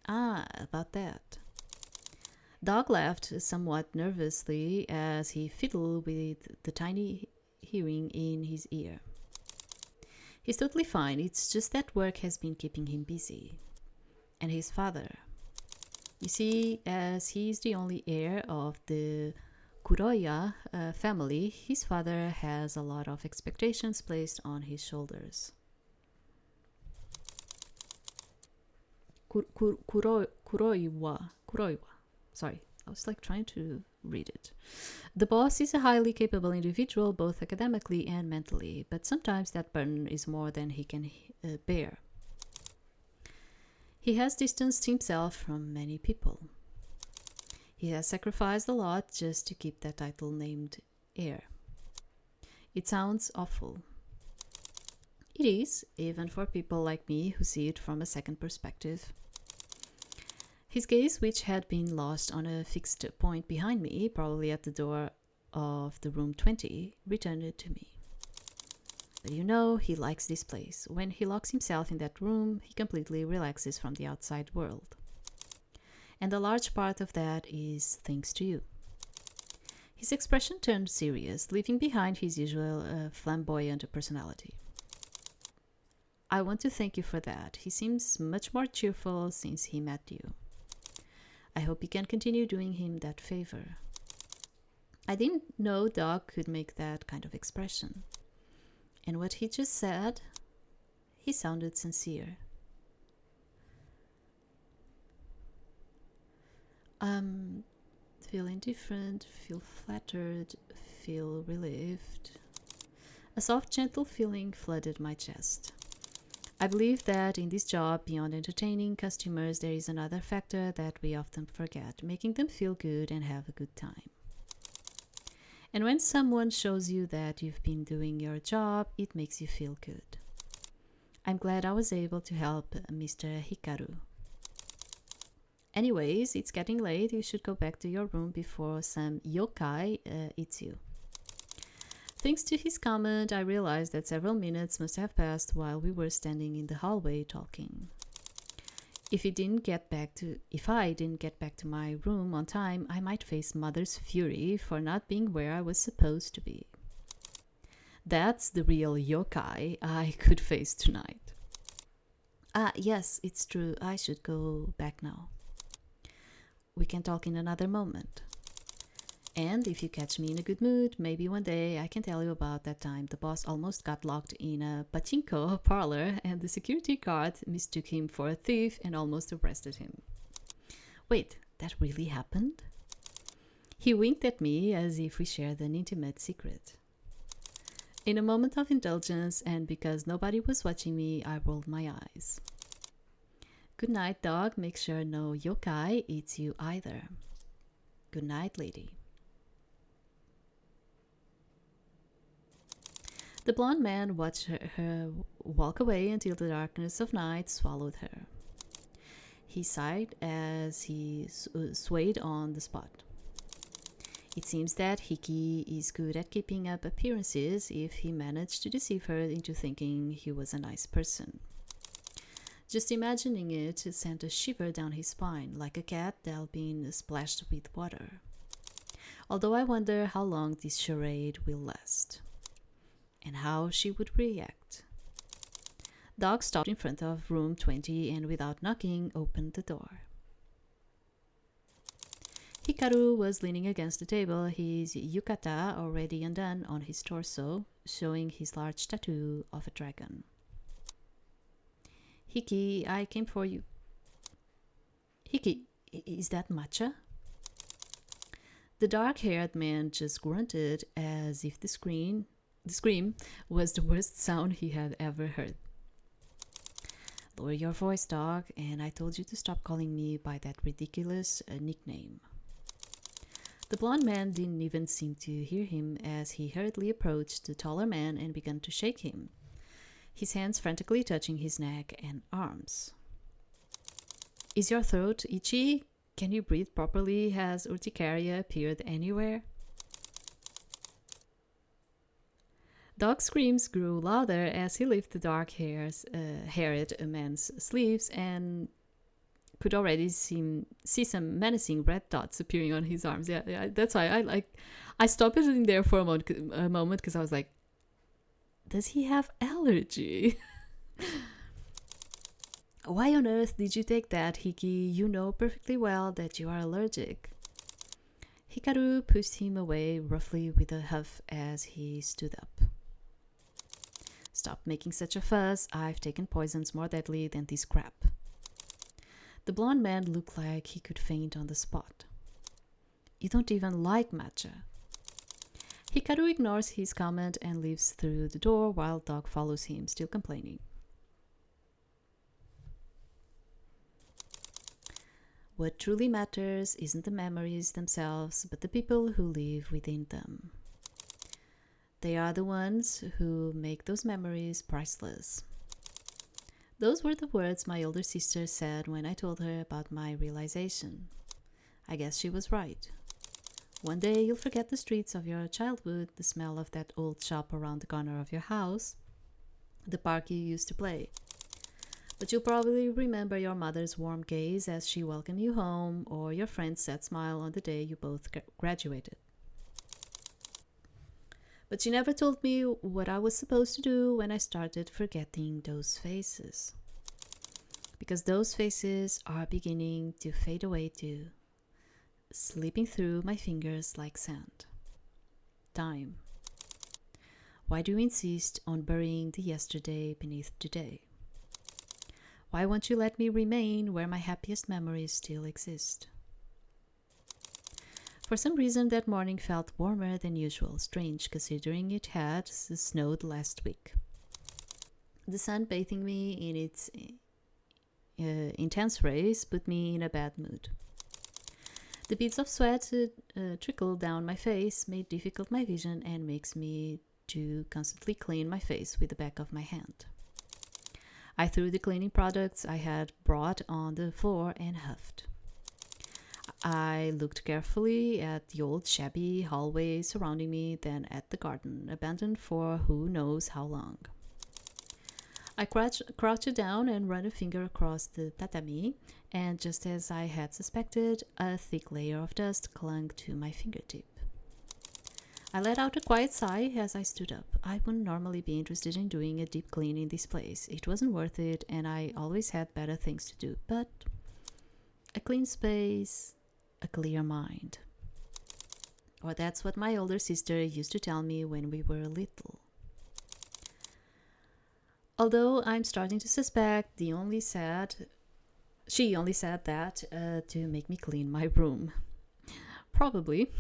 Ah, about that. Dog laughed somewhat nervously as he fiddled with the tiny hearing in his ear. He's totally fine, it's just that work has been keeping him busy. And his father. You see, as he's the only heir of the Kuroya family, his father has a lot of expectations placed on his shoulders. Kuroiwa. Sorry, I was like trying to read it. The boss is a highly capable individual, both academically and mentally, but sometimes that burden is more than he can bear. He has distanced himself from many people. He has sacrificed a lot just to keep that title named heir. It sounds awful. It is, even for people like me who see it from a second perspective. His gaze, which had been lost on a fixed point behind me, probably at the door of the room 20, returned to me. But you know, he likes this place. When he locks himself in that room, he completely relaxes from the outside world. And a large part of that is thanks to you. His expression turned serious, leaving behind his usual flamboyant personality. I want to thank you for that. He seems much more cheerful since he met you. I hope you can continue doing him that favor. I didn't know Doc could make that kind of expression. And what he just said, he sounded sincere. Feel indifferent, feel flattered, feel relieved. A soft, gentle feeling flooded my chest. I believe that in this job, beyond entertaining customers, there is another factor that we often forget, making them feel good and have a good time. And when someone shows you that you've been doing your job, it makes you feel good. I'm glad I was able to help Mr. Hikaru. Anyways, it's getting late. You should go back to your room before some yokai eats you. Thanks to his comment, I realized that several minutes must have passed while we were standing in the hallway talking. If I didn't get back to my room on time, I might face Mother's fury for not being where I was supposed to be. That's the real yokai I could face tonight. Yes, it's true. I should go back now. We can talk in another moment. And if you catch me in a good mood, maybe one day I can tell you about that time the boss almost got locked in a pachinko parlor and the security guard mistook him for a thief and almost arrested him. Wait, that really happened? He winked at me as if we shared an intimate secret. In a moment of indulgence, and because nobody was watching me, I rolled my eyes. Good night, dog. Make sure no yokai eats you either. Good night, lady. The blonde man watched her walk away until the darkness of night swallowed her. He sighed as he swayed on the spot. It seems that Hiki is good at keeping up appearances if he managed to deceive her into thinking he was a nice person. Just imagining it sent a shiver down his spine, like a cat that been splashed with water. Although I wonder how long this charade will last, and how she would react. Dog stopped in front of room 20 and without knocking, opened the door. Hikaru was leaning against the table, his yukata already undone on his torso, showing his large tattoo of a dragon. Hiki, I came for you. Hiki, is that matcha? The dark-haired man just grunted as if the scream was the worst sound he had ever heard. Lower your voice, dog, and I told you to stop calling me by that ridiculous nickname. The blond man didn't even seem to hear him as he hurriedly approached the taller man and began to shake him, his hands frantically touching his neck and arms. Is your throat itchy? Can you breathe properly? Has urticaria appeared anywhere? Dog's screams grew louder as he lifted the dark-haired man's sleeves and could already see some menacing red dots appearing on his arms. Yeah, that's why I stopped it in there for a moment because I was like, does he have allergy? Why on earth did you take that, Hiki? You know perfectly well that you are allergic. Hikaru pushed him away roughly with a huff as he stood up. Stop making such a fuss. I've taken poisons more deadly than this crap. The blond man looked like he could faint on the spot. You don't even like matcha. Hikaru ignores his comment and leaves through the door while Dog follows him, still complaining. What truly matters isn't the memories themselves, but the people who live within them. They are the ones who make those memories priceless. Those were the words my older sister said when I told her about my realization. I guess she was right. One day you'll forget the streets of your childhood, the smell of that old shop around the corner of your house, the park you used to play. But you'll probably remember your mother's warm gaze as she welcomed you home, or your friend's sad smile on the day you both graduated. But she never told me what I was supposed to do when I started forgetting those faces. Because those faces are beginning to fade away too, slipping through my fingers like sand. Time. Why do you insist on burying the yesterday beneath today? Why won't you let me remain where my happiest memories still exist? For some reason, that morning felt warmer than usual, strange considering it had snowed last week. The sun bathing me in its intense rays put me in a bad mood. The beads of sweat trickled down my face, made difficult my vision, and makes me to constantly clean my face with the back of my hand. I threw the cleaning products I had brought on the floor and huffed. I looked carefully at the old shabby hallway surrounding me, then at the garden, abandoned for who knows how long. I crouched down and ran a finger across the tatami, and just as I had suspected, a thick layer of dust clung to my fingertip. I let out a quiet sigh as I stood up. I wouldn't normally be interested in doing a deep clean in this place. It wasn't worth it, and I always had better things to do. But a clean space, a clear mind. Or that's what my older sister used to tell me when we were little. Although I'm starting to suspect she only said that to make me clean my room. Probably.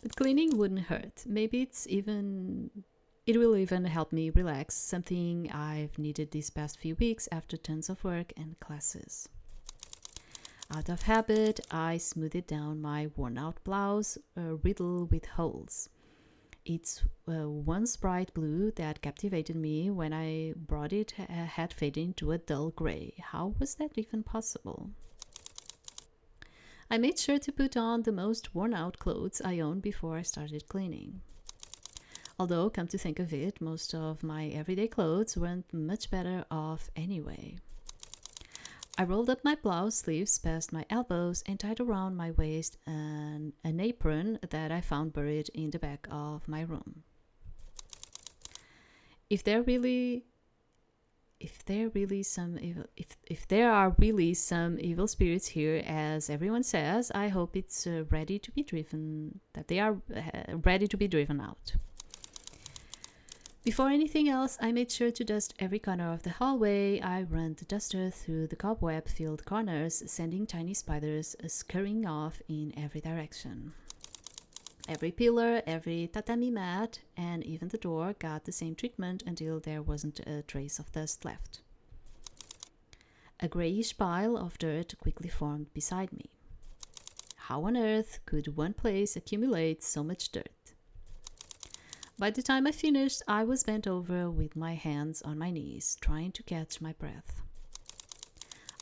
But cleaning wouldn't hurt. Maybe it will even help me relax, something I've needed these past few weeks after tons of work and classes. Out of habit, I smoothed down my worn-out blouse, riddled with holes. Its once bright blue that captivated me when I brought it had faded into a dull gray. How was that even possible? I made sure to put on the most worn-out clothes I owned before I started cleaning. Although, come to think of it, most of my everyday clothes weren't much better off anyway. I rolled up my blouse sleeves past my elbows and tied around my waist an apron that I found buried in the back of my room. If there are really some evil spirits here, as everyone says, I hope it's ready to be driven out. Before anything else, I made sure to dust every corner of the hallway. I ran the duster through the cobweb-filled corners, sending tiny spiders scurrying off in every direction. Every pillar, every tatami mat, and even the door got the same treatment until there wasn't a trace of dust left. A grayish pile of dirt quickly formed beside me. How on earth could one place accumulate so much dirt? By the time I finished, I was bent over with my hands on my knees, trying to catch my breath.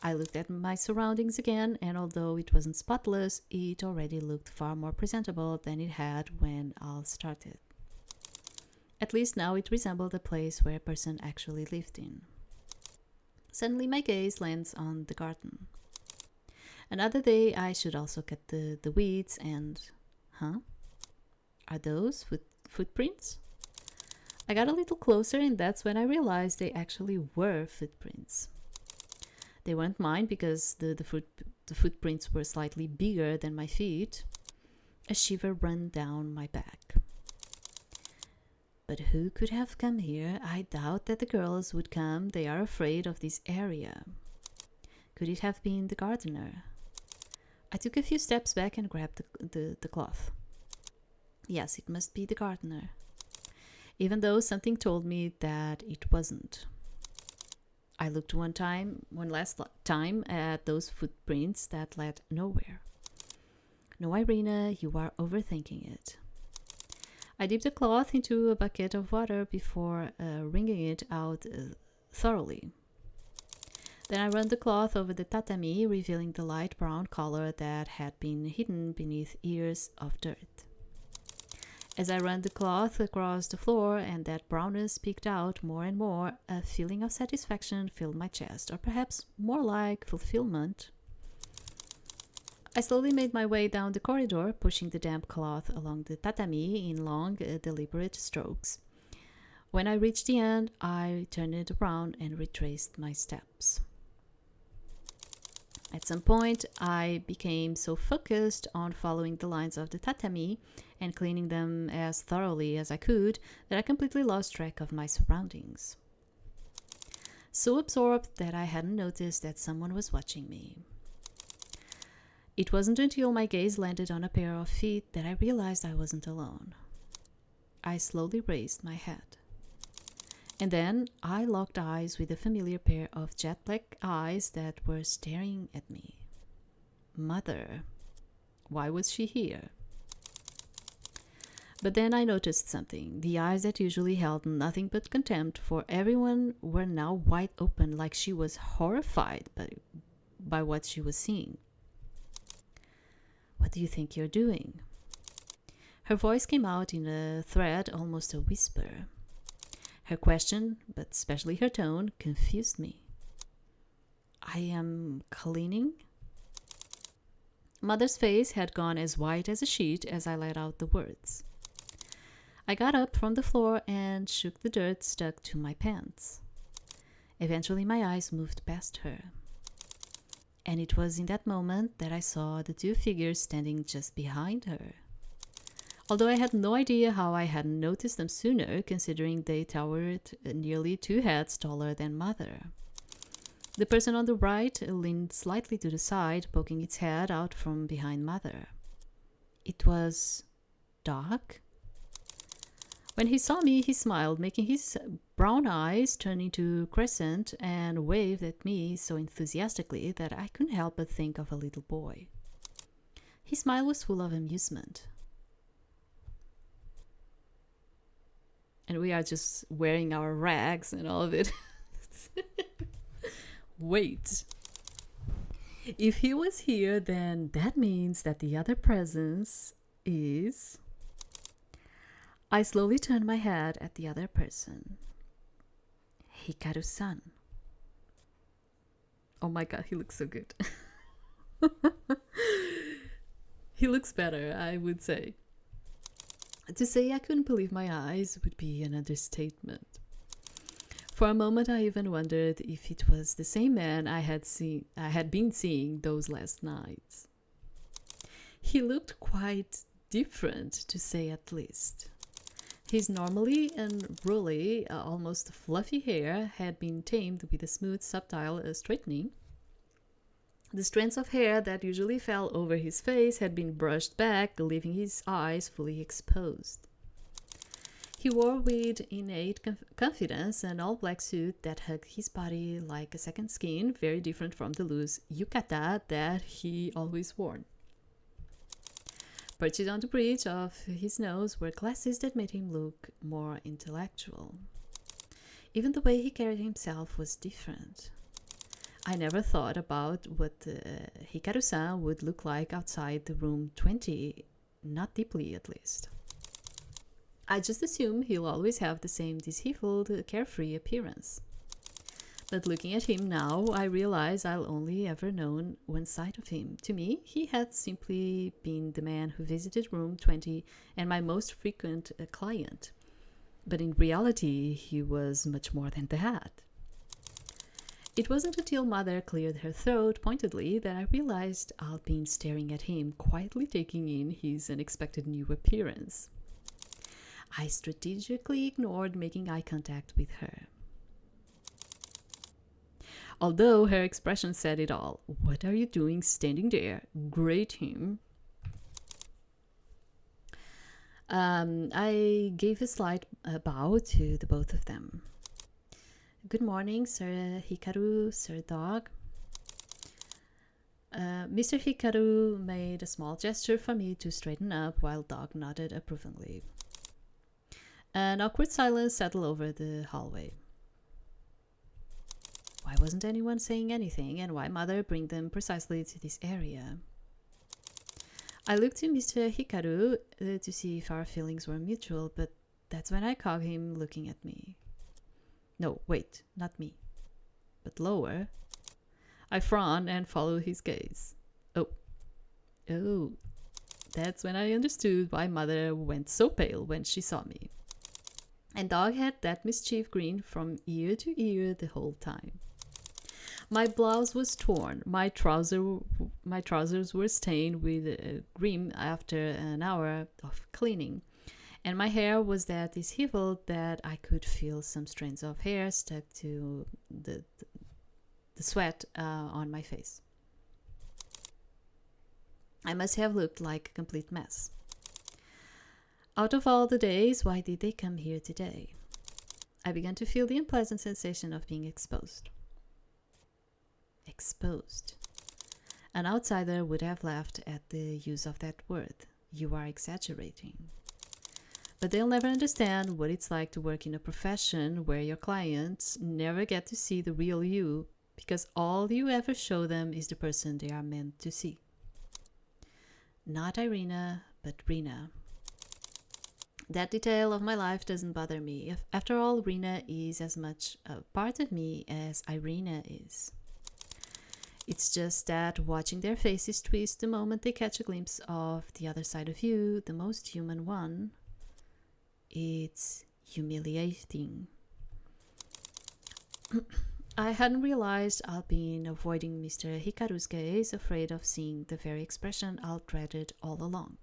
I looked at my surroundings again, and although it wasn't spotless, it already looked far more presentable than it had when I started. At least now it resembled a place where a person actually lived in. Suddenly my gaze lands on the garden. Another day I should also cut the weeds and... Are those footprints? I got a little closer, and that's when I realized they actually were footprints. They weren't mine because the footprints were slightly bigger than my feet. A shiver ran down my back. But who could have come here? I doubt that the girls would come. They are afraid of this area. Could it have been the gardener? I took a few steps back and grabbed the cloth. Yes, it must be the gardener. Even though something told me that it wasn't. I looked one last time at those footprints that led nowhere. No, Irina, you are overthinking it. I dipped the cloth into a bucket of water before wringing it out thoroughly. Then I ran the cloth over the tatami, revealing the light brown color that had been hidden beneath years of dirt. As I ran the cloth across the floor and that brownness peeked out more and more, a feeling of satisfaction filled my chest, or perhaps more like fulfillment. I slowly made my way down the corridor, pushing the damp cloth along the tatami in long, deliberate strokes. When I reached the end, I turned it around and retraced my steps. At some point, I became so focused on following the lines of the tatami and cleaning them as thoroughly as I could that I completely lost track of my surroundings. So absorbed that I hadn't noticed that someone was watching me. It wasn't until my gaze landed on a pair of feet that I realized I wasn't alone. I slowly raised my head. And then I locked eyes with a familiar pair of jet black eyes that were staring at me. Mother. Why was she here? But then I noticed something. The eyes that usually held nothing but contempt for everyone were now wide open, like she was horrified by what she was seeing. What do you think you're doing? Her voice came out in a threat, almost a whisper. Her question, but especially her tone, confused me. I am cleaning? Mother's face had gone as white as a sheet as I let out the words. I got up from the floor and shook the dirt stuck to my pants. Eventually my eyes moved past her. And it was in that moment that I saw the two figures standing just behind her. Although I had no idea how I hadn't noticed them sooner, considering they towered nearly 2 heads taller than Mother. The person on the right leaned slightly to the side, poking its head out from behind Mother. It was Doc. When he saw me, he smiled, making his brown eyes turn into crescent and waved at me so enthusiastically that I couldn't help but think of a little boy. His smile was full of amusement. And we are just wearing our rags and all of it. Wait. If he was here, then that means that the other presence is... I slowly turned my head at the other person. Hikaru-san. Oh my god, he looks so good. He looks better, I would say. To say I couldn't believe my eyes would be an understatement. For a moment I even wondered if it was the same man I had been seeing those last nights. He looked quite different, to say at least. His normally unruly, almost fluffy hair had been tamed with a smooth, subtle straightening. The strands of hair that usually fell over his face had been brushed back, leaving his eyes fully exposed. He wore with innate confidence an all-black suit that hugged his body like a second skin, very different from the loose yukata that he always wore. Perched on the bridge of his nose were glasses that made him look more intellectual. Even the way he carried himself was different. I never thought about what Hikaru-san would look like outside the room 20, not deeply at least. I just assume he'll always have the same disheveled, carefree appearance. But looking at him now, I realize I'll only ever known one side of him. To me, he had simply been the man who visited room 20 and my most frequent client. But in reality, he was much more than that. It wasn't until Mother cleared her throat pointedly that I realized I'd been staring at him, quietly taking in his unexpected new appearance. I strategically ignored making eye contact with her. Although her expression said it all. What are you doing standing there? Greet him. I gave a slight bow to the both of them. Good morning, Sir Hikaru, Sir Dog. Mr. Hikaru made a small gesture for me to straighten up while Dog nodded approvingly. An awkward silence settled over the hallway. Why wasn't anyone saying anything, and why Mother bring them precisely to this area? I looked to Mr. Hikaru to see if our feelings were mutual, but that's when I caught him looking at me. No, wait, not me, but lower. I frowned and followed his gaze. Oh, Oh, that's when I understood why Mother went so pale when she saw me. And Dog had that mischief grin from ear to ear the whole time. My blouse was torn. My trousers were stained with grime after an hour of cleaning, and my hair was that disheveled that I could feel some strands of hair stuck to the sweat on my face. I must have looked like a complete mess. Out of all the days, why did they come here today? I began to feel the unpleasant sensation of being exposed. Exposed. An outsider would have laughed at the use of that word. You are exaggerating. But they'll never understand what it's like to work in a profession where your clients never get to see the real you because all you ever show them is the person they are meant to see. Not Irina, but Rena. That detail of my life doesn't bother me. After all, Rena is as much a part of me as Irina is. It's just that watching their faces twist the moment they catch a glimpse of the other side of you, the most human one, it's humiliating. I hadn't realized I'd been avoiding Mr. Hikaru's gaze, afraid of seeing the very expression I'd dreaded all along.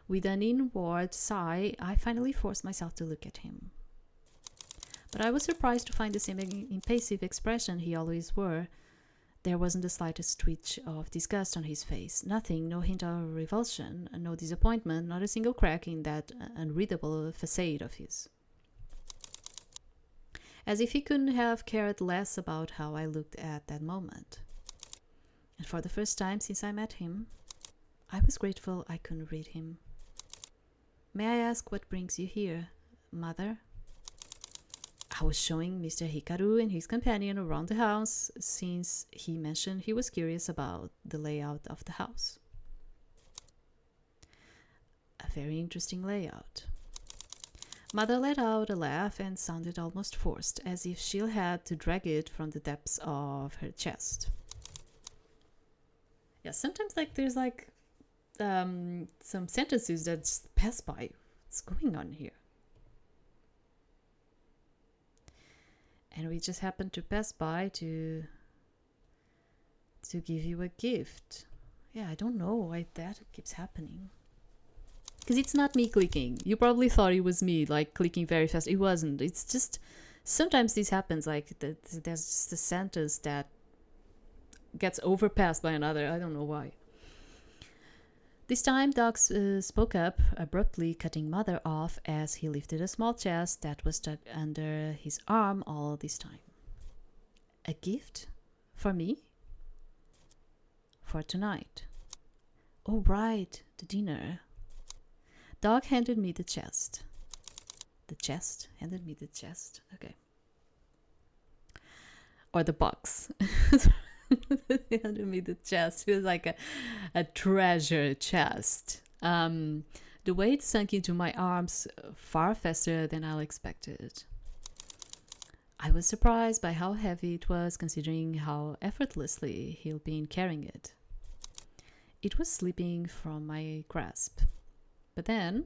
With an inward sigh, I finally forced myself to look at him. But I was surprised to find the same impassive expression he always wore. There wasn't the slightest twitch of disgust on his face. Nothing, no hint of revulsion, no disappointment, not a single crack in that unreadable facade of his. As if he couldn't have cared less about how I looked at that moment. And for the first time since I met him, I was grateful I couldn't read him. May I ask what brings you here, Mother? I was showing Mr. Hikaru and his companion around the house since he mentioned he was curious about the layout of the house. A very interesting layout. Mother let out a laugh and sounded almost forced, as if she had to drag it from the depths of her chest. Yeah, sometimes there's some sentences that just pass by. What's going on here? And we just happened to pass by to give you a gift. Yeah, I don't know why that keeps happening. Because it's not me clicking. You probably thought it was me, clicking very fast. It wasn't. It's just, sometimes this happens, there's just a sentence that gets overpassed by another. I don't know why. This time, Doc spoke up, abruptly cutting Mother off as he lifted a small chest that was stuck under his arm all this time. A gift? For me? For tonight. Oh, right, the dinner. Doc handed me the chest. The chest? Handed me the chest? Okay. Or the box. Handed me the chest. Feels like a treasure chest. The weight sunk into my arms far faster than I expected. I was surprised by how heavy it was, considering how effortlessly he'd been carrying it. It was slipping from my grasp. But then,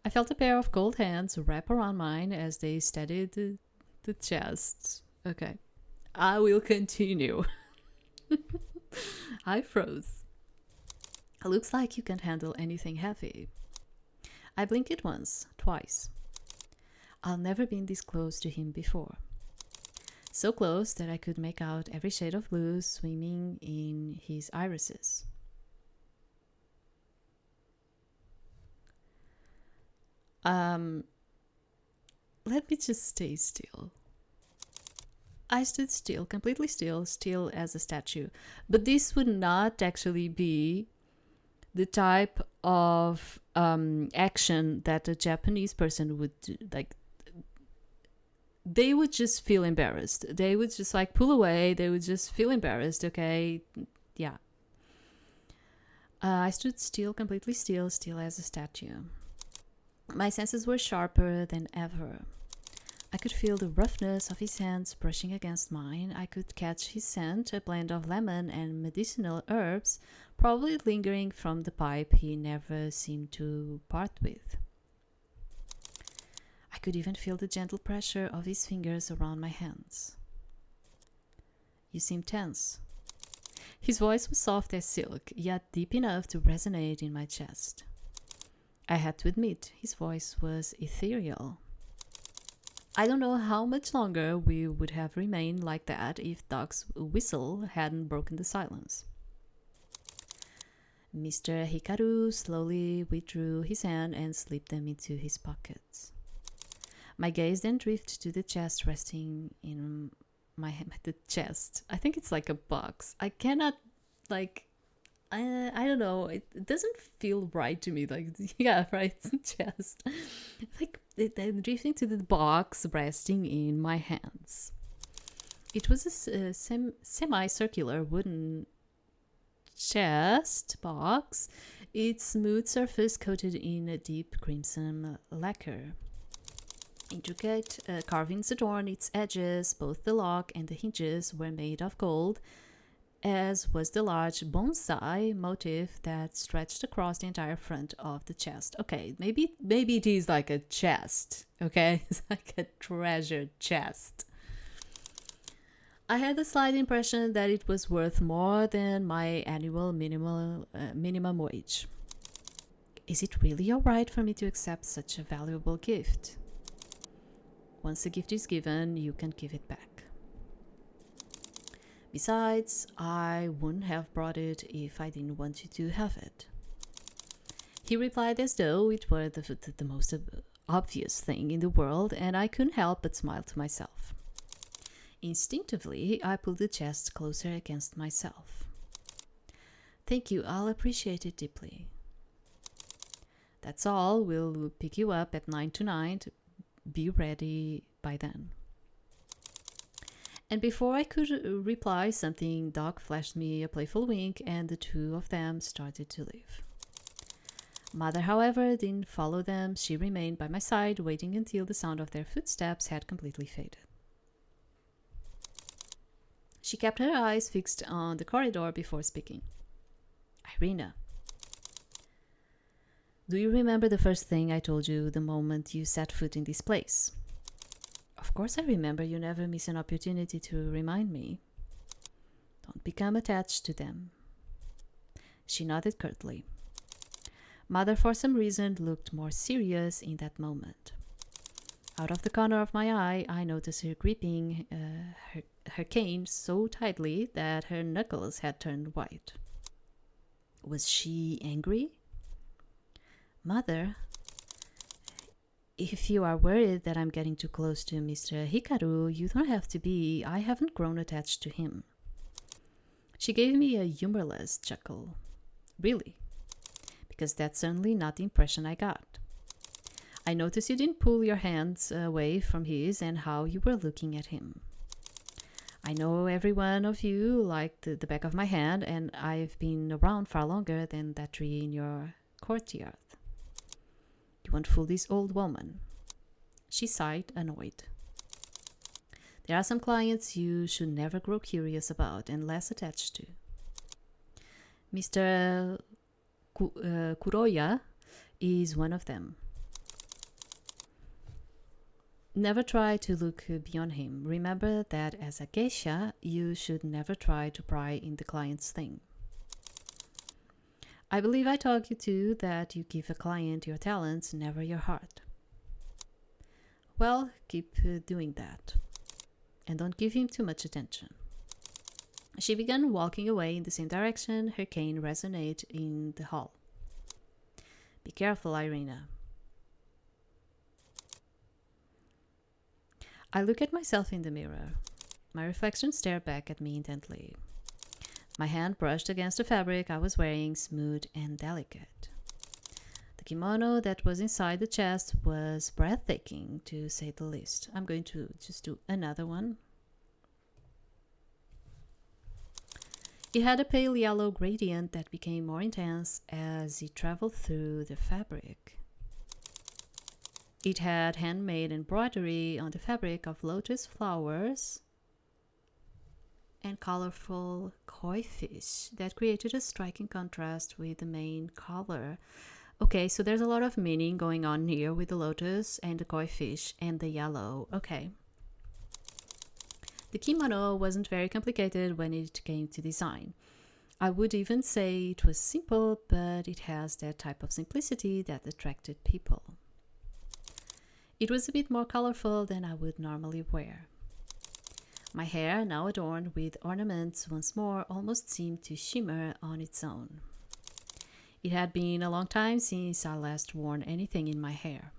I felt a pair of cold hands wrap around mine as they steadied the chest. Okay, I will continue. I froze. Looks like you can't handle anything heavy. I blinked it once, twice. I've never been this close to him before. So close that I could make out every shade of blue swimming in his irises. Let me just stay still. I stood still, completely still, still as a statue. But this would not actually be the type of action that a Japanese person would do. They would just feel embarrassed. They would just pull away. They would just feel embarrassed. Okay, yeah. I stood still, completely still, still as a statue. My senses were sharper than ever. I could feel the roughness of his hands brushing against mine. I could catch his scent, a blend of lemon and medicinal herbs, probably lingering from the pipe he never seemed to part with. I could even feel the gentle pressure of his fingers around my hands. You seem tense. His voice was soft as silk, yet deep enough to resonate in my chest. I had to admit, his voice was ethereal. I don't know how much longer we would have remained like that if Doc's whistle hadn't broken the silence. Mr. Hikaru slowly withdrew his hand and slipped them into his pockets. My gaze then drifted to the chest resting in the chest. I think it's like a box. I cannot, I don't know. It doesn't feel right to me. Like, yeah, right, chest. I'm drifting to the box resting in my hands. It was a semicircular wooden chest box, its smooth surface coated in a deep crimson lacquer. Intricate carvings adorned its edges. Both the lock and the hinges were made of gold, as was the large bonsai motif that stretched across the entire front of the chest. Okay, maybe it is like a chest, okay? It's like a treasure chest. I had the slight impression that it was worth more than my annual minimum wage. Is it really all right for me to accept such a valuable gift? Once a gift is given, you can give it back. Besides, I wouldn't have brought it if I didn't want you to have it. He replied as though it were the most obvious thing in the world, and I couldn't help but smile to myself. Instinctively, I pulled the chest closer against myself. Thank you, I'll appreciate it deeply. That's all, we'll pick you up at 9 to 9. Be ready by then. And before I could reply something, Doc flashed me a playful wink and the two of them started to leave. Mother, however, didn't follow them. She remained by my side, waiting until the sound of their footsteps had completely faded. She kept her eyes fixed on the corridor before speaking. Irina, do you remember the first thing I told you the moment you set foot in this place? Of course I remember. You never miss an opportunity to remind me. Don't become attached to them. She nodded curtly. Mother, for some reason, looked more serious in that moment. Out of the corner of my eye, I noticed her gripping her cane so tightly that her knuckles had turned white. Was she angry? Mother, if you are worried that I'm getting too close to Mr. Hikaru, you don't have to be. I haven't grown attached to him. She gave me a humorless chuckle. Really? Because that's certainly not the impression I got. I noticed you didn't pull your hands away from his and how you were looking at him. I know every one of you like the back of my hand, and I've been around far longer than that tree in your courtyard. You won't fool this old woman. She sighed, annoyed. There are some clients you should never grow curious about and less attached to. Mr. Kuroya is one of them. Never try to look beyond him. Remember that as a geisha, you should never try to pry in the client's thing. I believe I taught you too that you give a client your talents, never your heart. Well, keep doing that. And don't give him too much attention. She began walking away in the same direction. Her cane resonated in the hall. Be careful, Irina. I look at myself in the mirror. My reflection stared back at me intently. My hand brushed against the fabric I was wearing, smooth and delicate. The kimono that was inside the chest was breathtaking, to say the least. I'm going to just do another one. It had a pale yellow gradient that became more intense as it traveled through the fabric. It had handmade embroidery on the fabric of lotus flowers and colorful koi fish that created a striking contrast with the main color. Okay, so there's a lot of meaning going on here with the lotus and the koi fish and the yellow. Okay. The kimono wasn't very complicated when it came to design. I would even say it was simple, but it has that type of simplicity that attracted people. It was a bit more colorful than I would normally wear. My hair, now adorned with ornaments once more, almost seemed to shimmer on its own. It had been a long time since I last worn anything in my hair.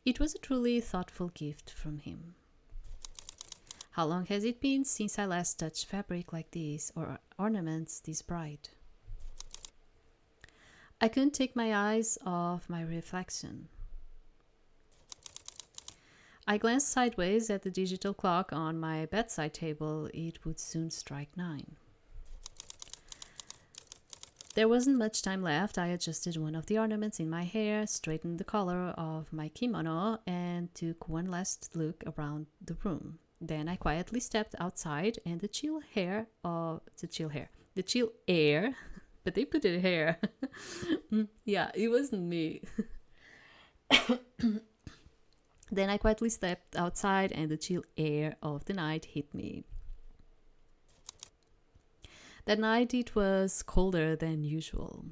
It was a truly thoughtful gift from him. How long has it been since I last touched fabric like this or ornaments this bright? I couldn't take my eyes off my reflection. I glanced sideways at the digital clock on my bedside table. It would soon strike 9. There wasn't much time left. I adjusted one of the ornaments in my hair, straightened the collar of my kimono, and took one last look around the room. Then I quietly stepped outside, and the chill air, but they put it hair. Yeah, it wasn't me. Then I quietly stepped outside, and the chill air of the night hit me. That night it was colder than usual.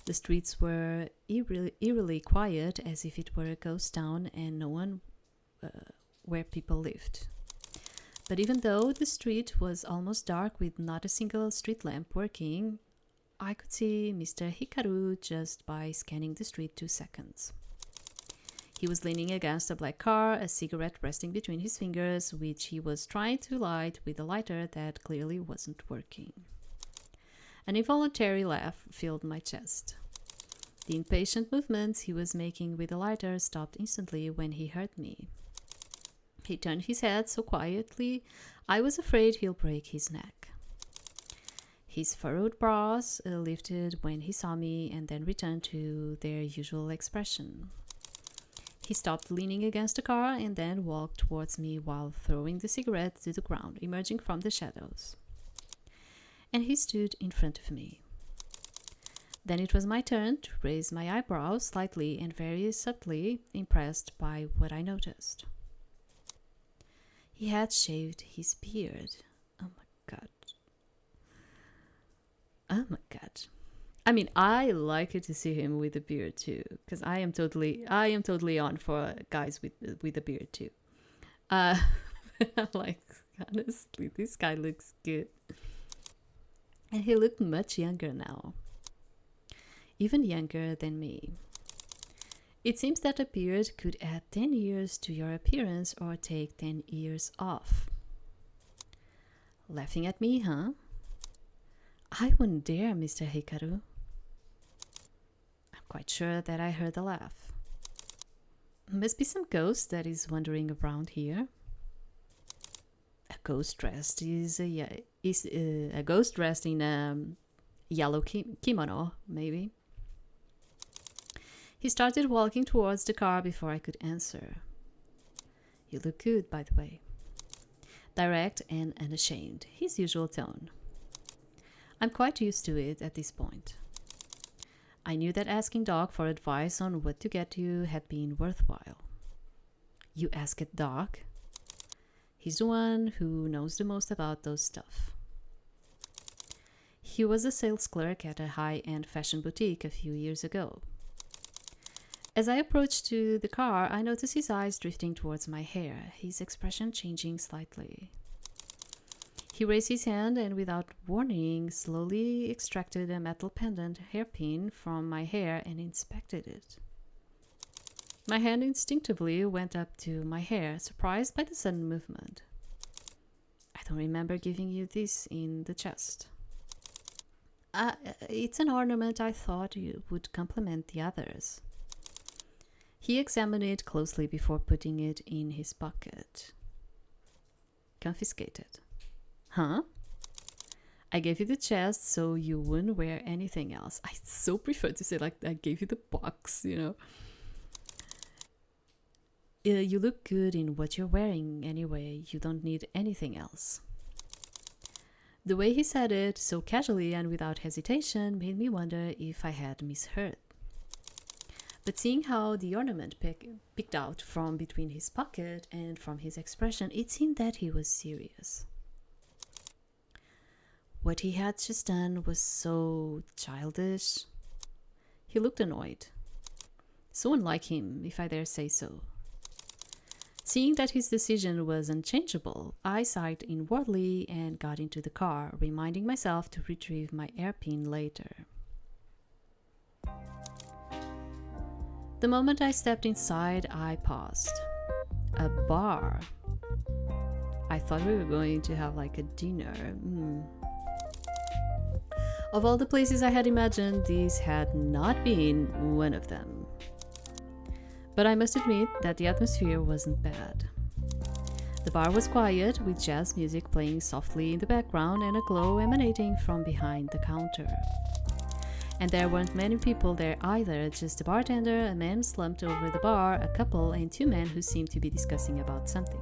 The streets were eerily quiet, as if it were a ghost town and no one where people lived. But even though the street was almost dark with not a single street lamp working, I could see Mr. Hikaru just by scanning the street 2 seconds. He was leaning against a black car, a cigarette resting between his fingers, which he was trying to light with a lighter that clearly wasn't working. An involuntary laugh filled my chest. The impatient movements he was making with the lighter stopped instantly when he heard me. He turned his head so quietly, I was afraid he'll break his neck. His furrowed brows lifted when he saw me and then returned to their usual expression. He stopped leaning against the car and then walked towards me while throwing the cigarette to the ground, emerging from the shadows. And he stood in front of me. Then it was my turn to raise my eyebrows slightly and very subtly, impressed by what I noticed. He had shaved his beard. Oh my god. Oh my god. I mean, I like it to see him with a beard too, because I am totally on for guys with a beard too. Like, honestly, this guy looks good, and he looked much younger now, even younger than me. It seems that a beard could add 10 years to your appearance or take 10 years off. Laughing at me, huh? I wouldn't dare, Mr. Hikaru. I'm quite sure that I heard a laugh. Must be some ghost that is wandering around here. A ghost dressed a ghost dressed in a yellow kimono, maybe. He started walking towards the car before I could answer. You look good, by the way. Direct and unashamed, his usual tone. I'm quite used to it at this point. I knew that asking Doc for advice on what to get you had been worthwhile. You asked Doc? He's the one who knows the most about those stuff. He was a sales clerk at a high-end fashion boutique a few years ago. As I approached to the car, I noticed his eyes drifting towards my hair, his expression changing slightly. He raised his hand and, without warning, slowly extracted a metal pendant hairpin from my hair and inspected it. My hand instinctively went up to my hair, surprised by the sudden movement. I don't remember giving you this in the chest. It's an ornament I thought you would complement the others. He examined it closely before putting it in his pocket. Confiscated. Huh? I gave you the chest so you wouldn't wear anything else. I so prefer to say like I gave you the box, you know. You look good in what you're wearing anyway. You don't need anything else. The way he said it, so casually and without hesitation, made me wonder if I had misheard. But seeing how the ornament picked out from between his pocket and from his expression, it seemed that he was serious. What he had just done was so childish. He looked annoyed. So unlike him, if I dare say so. Seeing that his decision was unchangeable, I sighed inwardly and got into the car, reminding myself to retrieve my hairpin later. The moment I stepped inside, I paused. A bar. I thought we were going to have like a dinner. Of all the places I had imagined, this had not been one of them. But I must admit that the atmosphere wasn't bad. The bar was quiet, with jazz music playing softly in the background and a glow emanating from behind the counter. And there weren't many people there either, just a bartender, a man slumped over the bar, a couple, and two men who seemed to be discussing about something.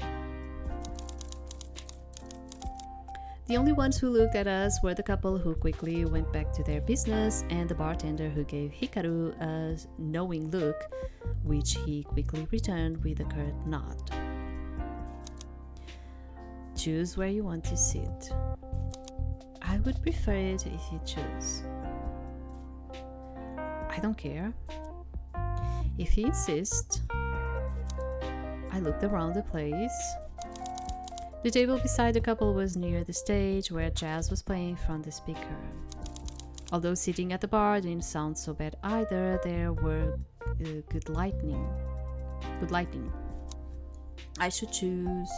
The only ones who looked at us were the couple who quickly went back to their business and the bartender who gave Hikaru a knowing look, which he quickly returned with a curt nod. Choose where you want to sit. I would prefer it if you choose. I don't care. If he insists. I looked around the place. The table beside the couple was near the stage where jazz was playing from the speaker. Although sitting at the bar didn't sound so bad either, there were good lighting. I should choose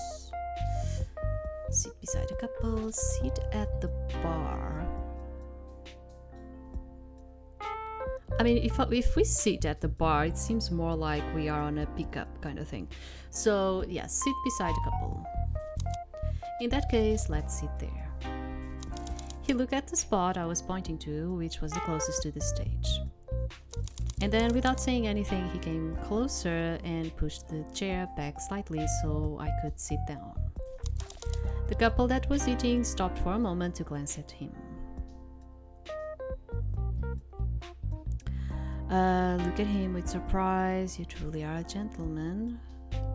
sit beside a couple, sit at the bar. I mean, if we sit at the bar, it seems more like we are on a pickup kind of thing. So yeah, sit beside a couple. In that case, let's sit there. He looked at the spot I was pointing to, which was the closest to the stage. And then, without saying anything, he came closer and pushed the chair back slightly so I could sit down. The couple that was eating stopped for a moment to glance at him. Look at him with surprise. You truly are a gentleman.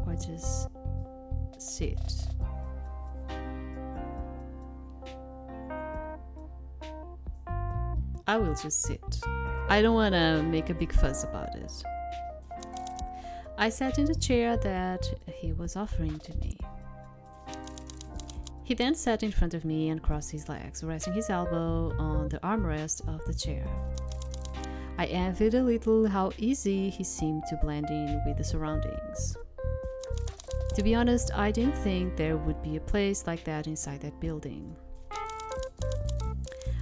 Or just sit. I will just sit. I don't want to make a big fuss about it. I sat in the chair that he was offering to me. He then sat in front of me and crossed his legs, resting his elbow on the armrest of the chair. I envied a little how easy he seemed to blend in with the surroundings. To be honest, I didn't think there would be a place like that inside that building.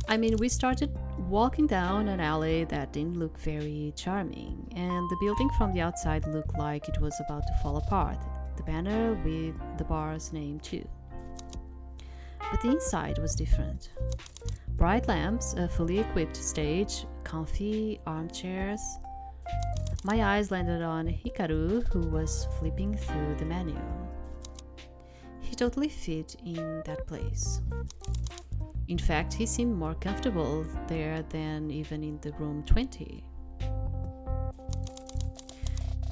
I mean, we started walking down an alley that didn't look very charming, and the building from the outside looked like it was about to fall apart, the banner with the bar's name too. But the inside was different. Bright lamps, a fully equipped stage, comfy armchairs. My eyes landed on Hikaru, who was flipping through the menu. He totally fit in that place. In fact, he seemed more comfortable there than even in the room 20.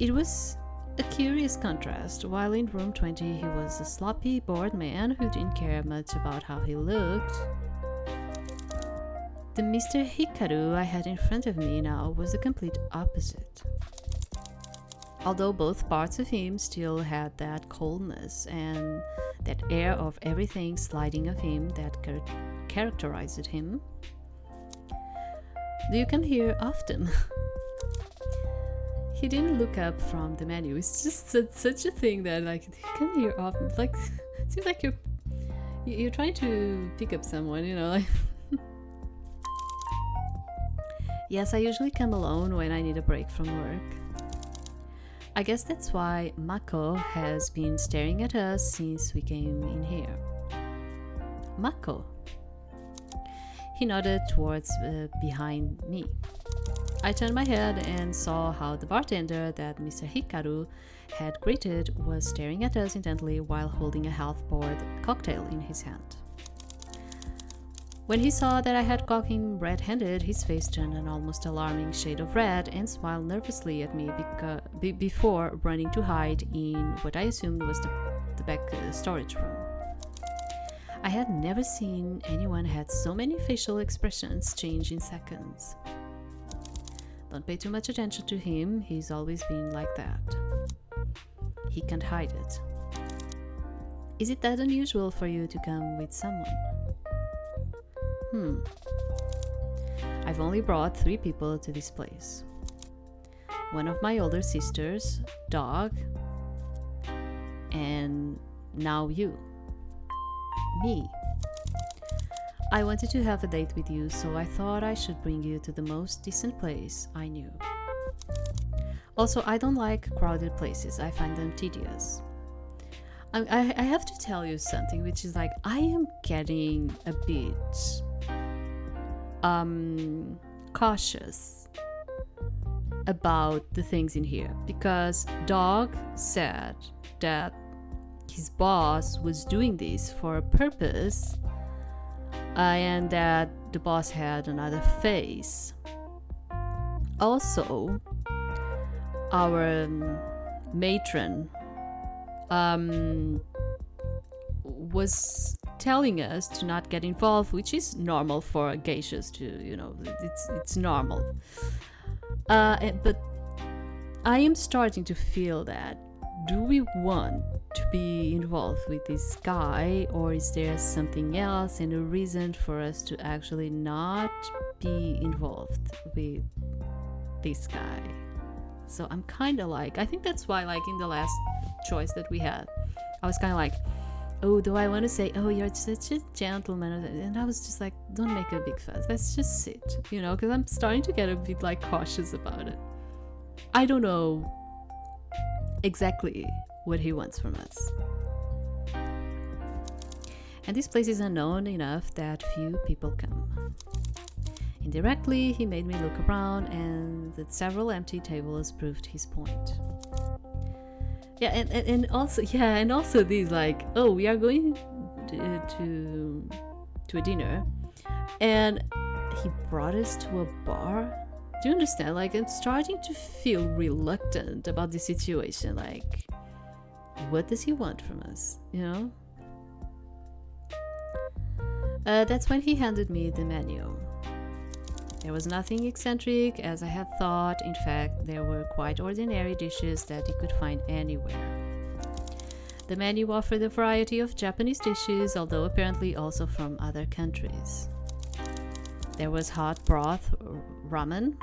It was a curious contrast. While in room 20 he was a sloppy, bored man who didn't care much about how he looked, the Mr. Hikaru I had in front of me now was the complete opposite. Although both parts of him still had that coldness and that air of everything sliding of him that characterized him. You can hear often. He didn't look up from the menu. It's just such a thing that like you can hear often. Like it seems like you're trying to pick up someone, you know. Like yes, I usually come alone when I need a break from work. I guess that's why Mako has been staring at us since we came in here. Mako. He nodded towards behind me. I turned my head and saw how the bartender that Mr. Hikaru had greeted was staring at us intently while holding a half-poured cocktail in his hand. When he saw that I had caught him red-handed, his face turned an almost alarming shade of red and smiled nervously at me before running to hide in what I assumed was the back storage room. I had never seen anyone had so many facial expressions change in seconds. Don't pay too much attention to him, he's always been like that. He can't hide it. Is it that unusual for you to come with someone? I've only brought 3 people to this place. One of my older sisters, Dog, and now you. Me. I wanted to have a date with you, so I thought I should bring you to the most decent place I knew. Also, I don't like crowded places. I find them tedious. I have to tell you something, which is like, I am getting a bit cautious about the things in here, because Dog said that his boss was doing this for a purpose, and that the boss had another face. Also, our matron was telling us to not get involved, which is normal for geishas to, it's normal. But I am starting to feel that, do we want to be involved with this guy, or is there something else and a reason for us to actually not be involved with this guy? So I'm kind of like, I think that's why, like, in the last choice that we had, I was kind of like, oh, do I want to say, oh, you're such a gentleman? And I was just like, don't make a big fuss. Let's just sit, because I'm starting to get a bit, like, cautious about it. I don't know exactly what he wants from us. And this place is unknown enough that few people come. Indirectly, he made me look around, and the several empty tables proved his point. Yeah, and also these, like, oh, we are going to a dinner, and he brought us to a bar. Do you understand? Like, I'm starting to feel reluctant about the situation. Like, what does he want from us? That's when he handed me the menu. There was nothing eccentric, as I had thought. In fact, there were quite ordinary dishes that you could find anywhere. The menu offered a variety of Japanese dishes, although apparently also from other countries. There was hot broth, ramen,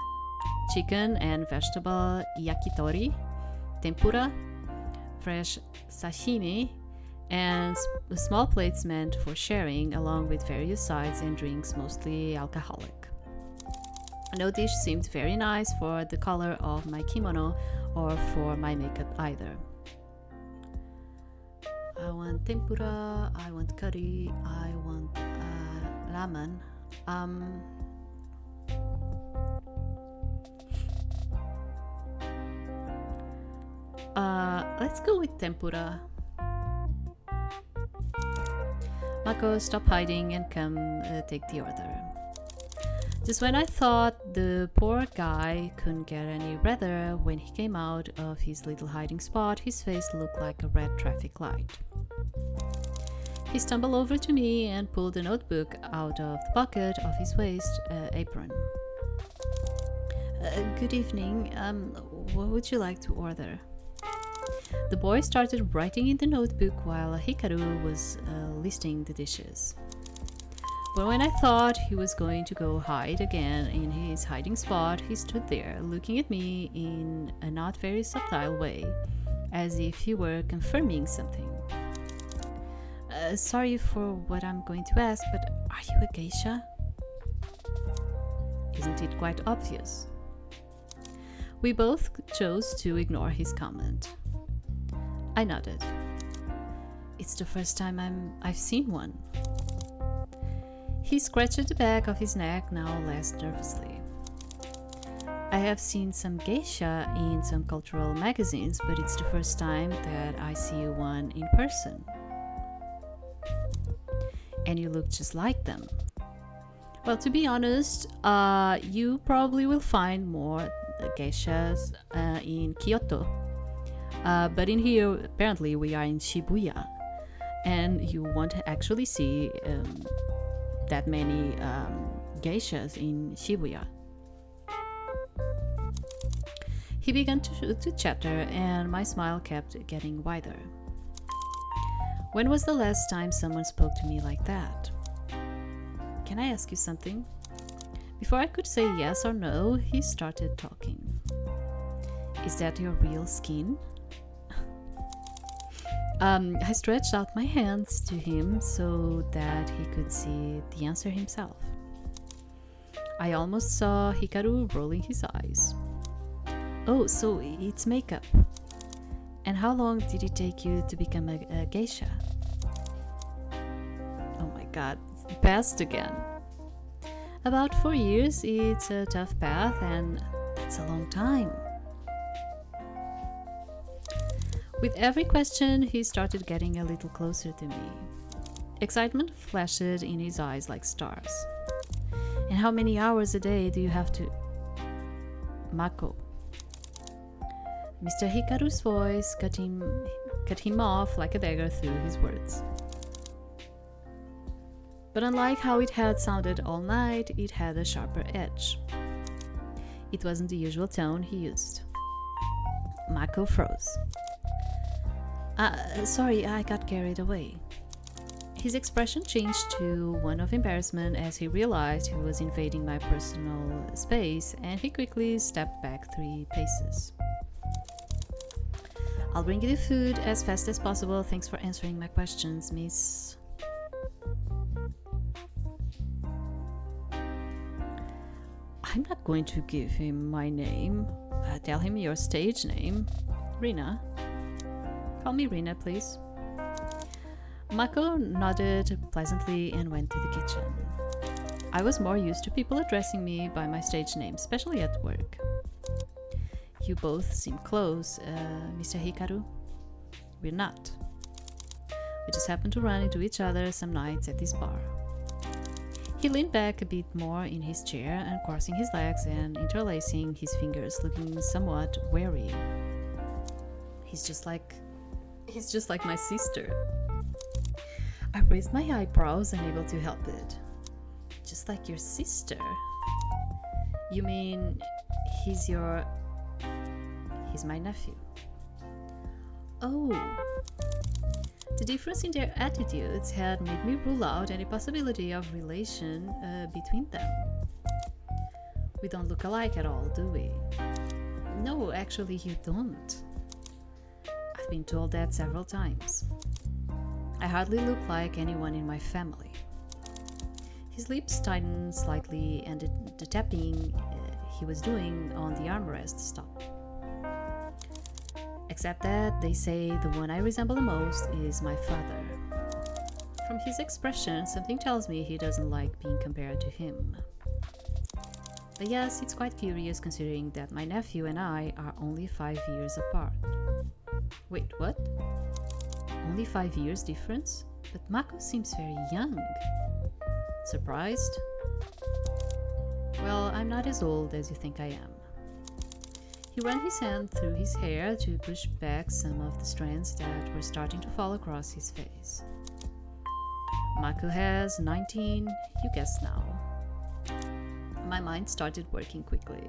chicken and vegetable yakitori, tempura, fresh sashimi, and small plates meant for sharing, along with various sides and drinks, mostly alcoholic. No dish seemed very nice for the color of my kimono or for my makeup either. I want tempura, I want curry, I want ramen. Let's go with tempura. Mako, stop hiding and come take the order. Just when I thought the poor guy couldn't get any redder, when he came out of his little hiding spot, his face looked like a red traffic light. He stumbled over to me and pulled a notebook out of the pocket of his waist apron. Good evening. What would you like to order? The boy started writing in the notebook while Hikaru was listing the dishes. But when I thought he was going to go hide again in his hiding spot, he stood there looking at me in a not very subtle way, as if he were confirming something. Sorry for what I'm going to ask, but are you a geisha? Isn't it quite obvious? We both chose to ignore his comment. I nodded. It's the first time I've seen one. He scratched the back of his neck, now less nervously. I have seen some geisha in some cultural magazines, but it's the first time that I see one in person. And you look just like them. Well, to be honest, you probably will find more geishas in Kyoto. But in here, apparently, we are in Shibuya. And you won't actually see that many geishas in Shibuya. He began to chatter, and my smile kept getting wider. When was the last time someone spoke to me like that? Can I ask you something? Before I could say yes or no, he started talking. Is that your real skin? I stretched out my hands to him so that he could see the answer himself. I almost saw Hikaru rolling his eyes. Oh, so it's makeup. And how long did it take you to become a geisha? Oh my god, it's the past again. About 4 years. It's a tough path, and that's a long time. With every question, he started getting a little closer to me. Excitement flashed in his eyes like stars. And how many hours a day do you have to... Mako. Mr. Hikaru's voice cut him off like a dagger through his words. But unlike how it had sounded all night, it had a sharper edge. It wasn't the usual tone he used. Mako froze. Sorry, I got carried away. His expression changed to one of embarrassment as he realized he was invading my personal space, and he quickly stepped back 3 paces. I'll bring you the food as fast as possible. Thanks for answering my questions, miss. I'm not going to give him my name. Tell him your stage name. Rina. Call me Rina, please. Mako nodded pleasantly and went to the kitchen. I was more used to people addressing me by my stage name, especially at work. You both seem close, Mr. Hikaru. We're not. We just happen to run into each other some nights at this bar. He leaned back a bit more in his chair, uncrossing his legs and interlacing his fingers, looking somewhat wary. He's just like my sister. I raised my eyebrows, unable to help it. Just like your sister? You mean he's my nephew? Oh. The difference in their attitudes had made me rule out any possibility of relation between them. We don't look alike at all, do we? No, actually you don't. I've been told that several times. I hardly look like anyone in my family. His lips tightened slightly, and the tapping he was doing on the armrest stopped. Except that they say the one I resemble the most is my father. From his expression, something tells me he doesn't like being compared to him. But yes, it's quite curious considering that my nephew and I are only 5 years apart. Wait, what? Only 5 years difference? But Mako seems very young. Surprised? Well, I'm not as old as you think I am. He ran his hand through his hair to push back some of the strands that were starting to fall across his face. Mako has 19, you guess now. My mind started working quickly.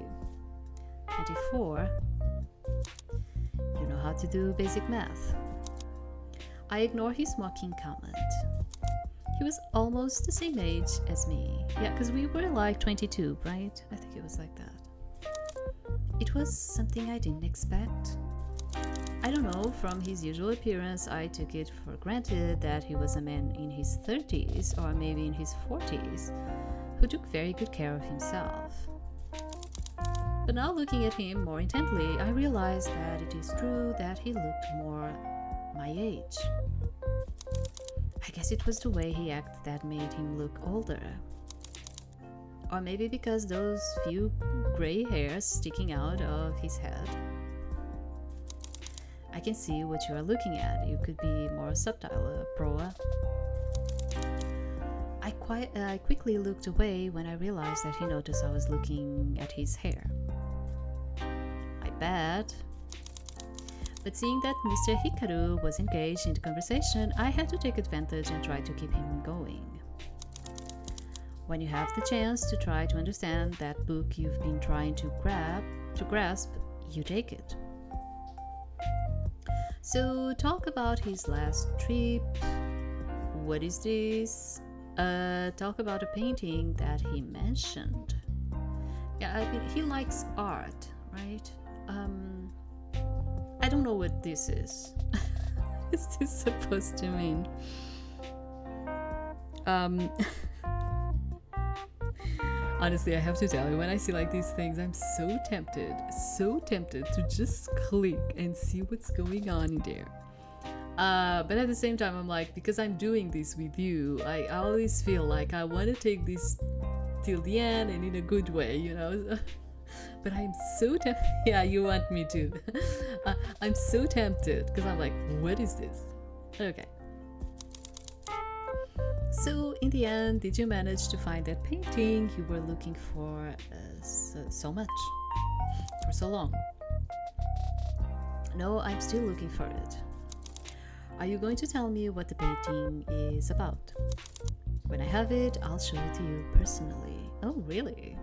24? You know how to do basic math. I ignore his mocking comment. He was almost the same age as me. Yeah, because we were like 22, right? I think it was like that. It was something I didn't expect. I don't know, from his usual appearance, I took it for granted that he was a man in his 30s or maybe in his 40s who took very good care of himself. But now looking at him more intently, I realized that it is true that he looked more my age. I guess it was the way he acted that made him look older. Or maybe because those few gray hairs sticking out of his head. I can see what you are looking at. You could be more subtle, Proa. I quickly looked away when I realized that he noticed I was looking at his hair. I bet. But seeing that Mr. Hikaru was engaged in the conversation, I had to take advantage and try to keep him going. When you have the chance to try to understand that book you've been trying to grasp, you take it. So talk about his last trip. What is this? Talk about a painting that he mentioned. Yeah, I mean, he likes art, right? I don't know what this is. What is this supposed to mean? Honestly, I have to tell you, when I see like these things, I'm so tempted to just click and see what's going on in there. But at the same time, I'm like, because I'm doing this with you, I always feel like I want to take this till the end and in a good way, you know. But I'm so tempted. Yeah, you want me to. I'm so tempted because I'm like, what is this? Okay. So in the end, did you manage to find that painting you were looking for so much, for so long? No, I'm still looking for it. Are you going to tell me what the painting is about? When I have it, I'll show it to you personally. Oh, really?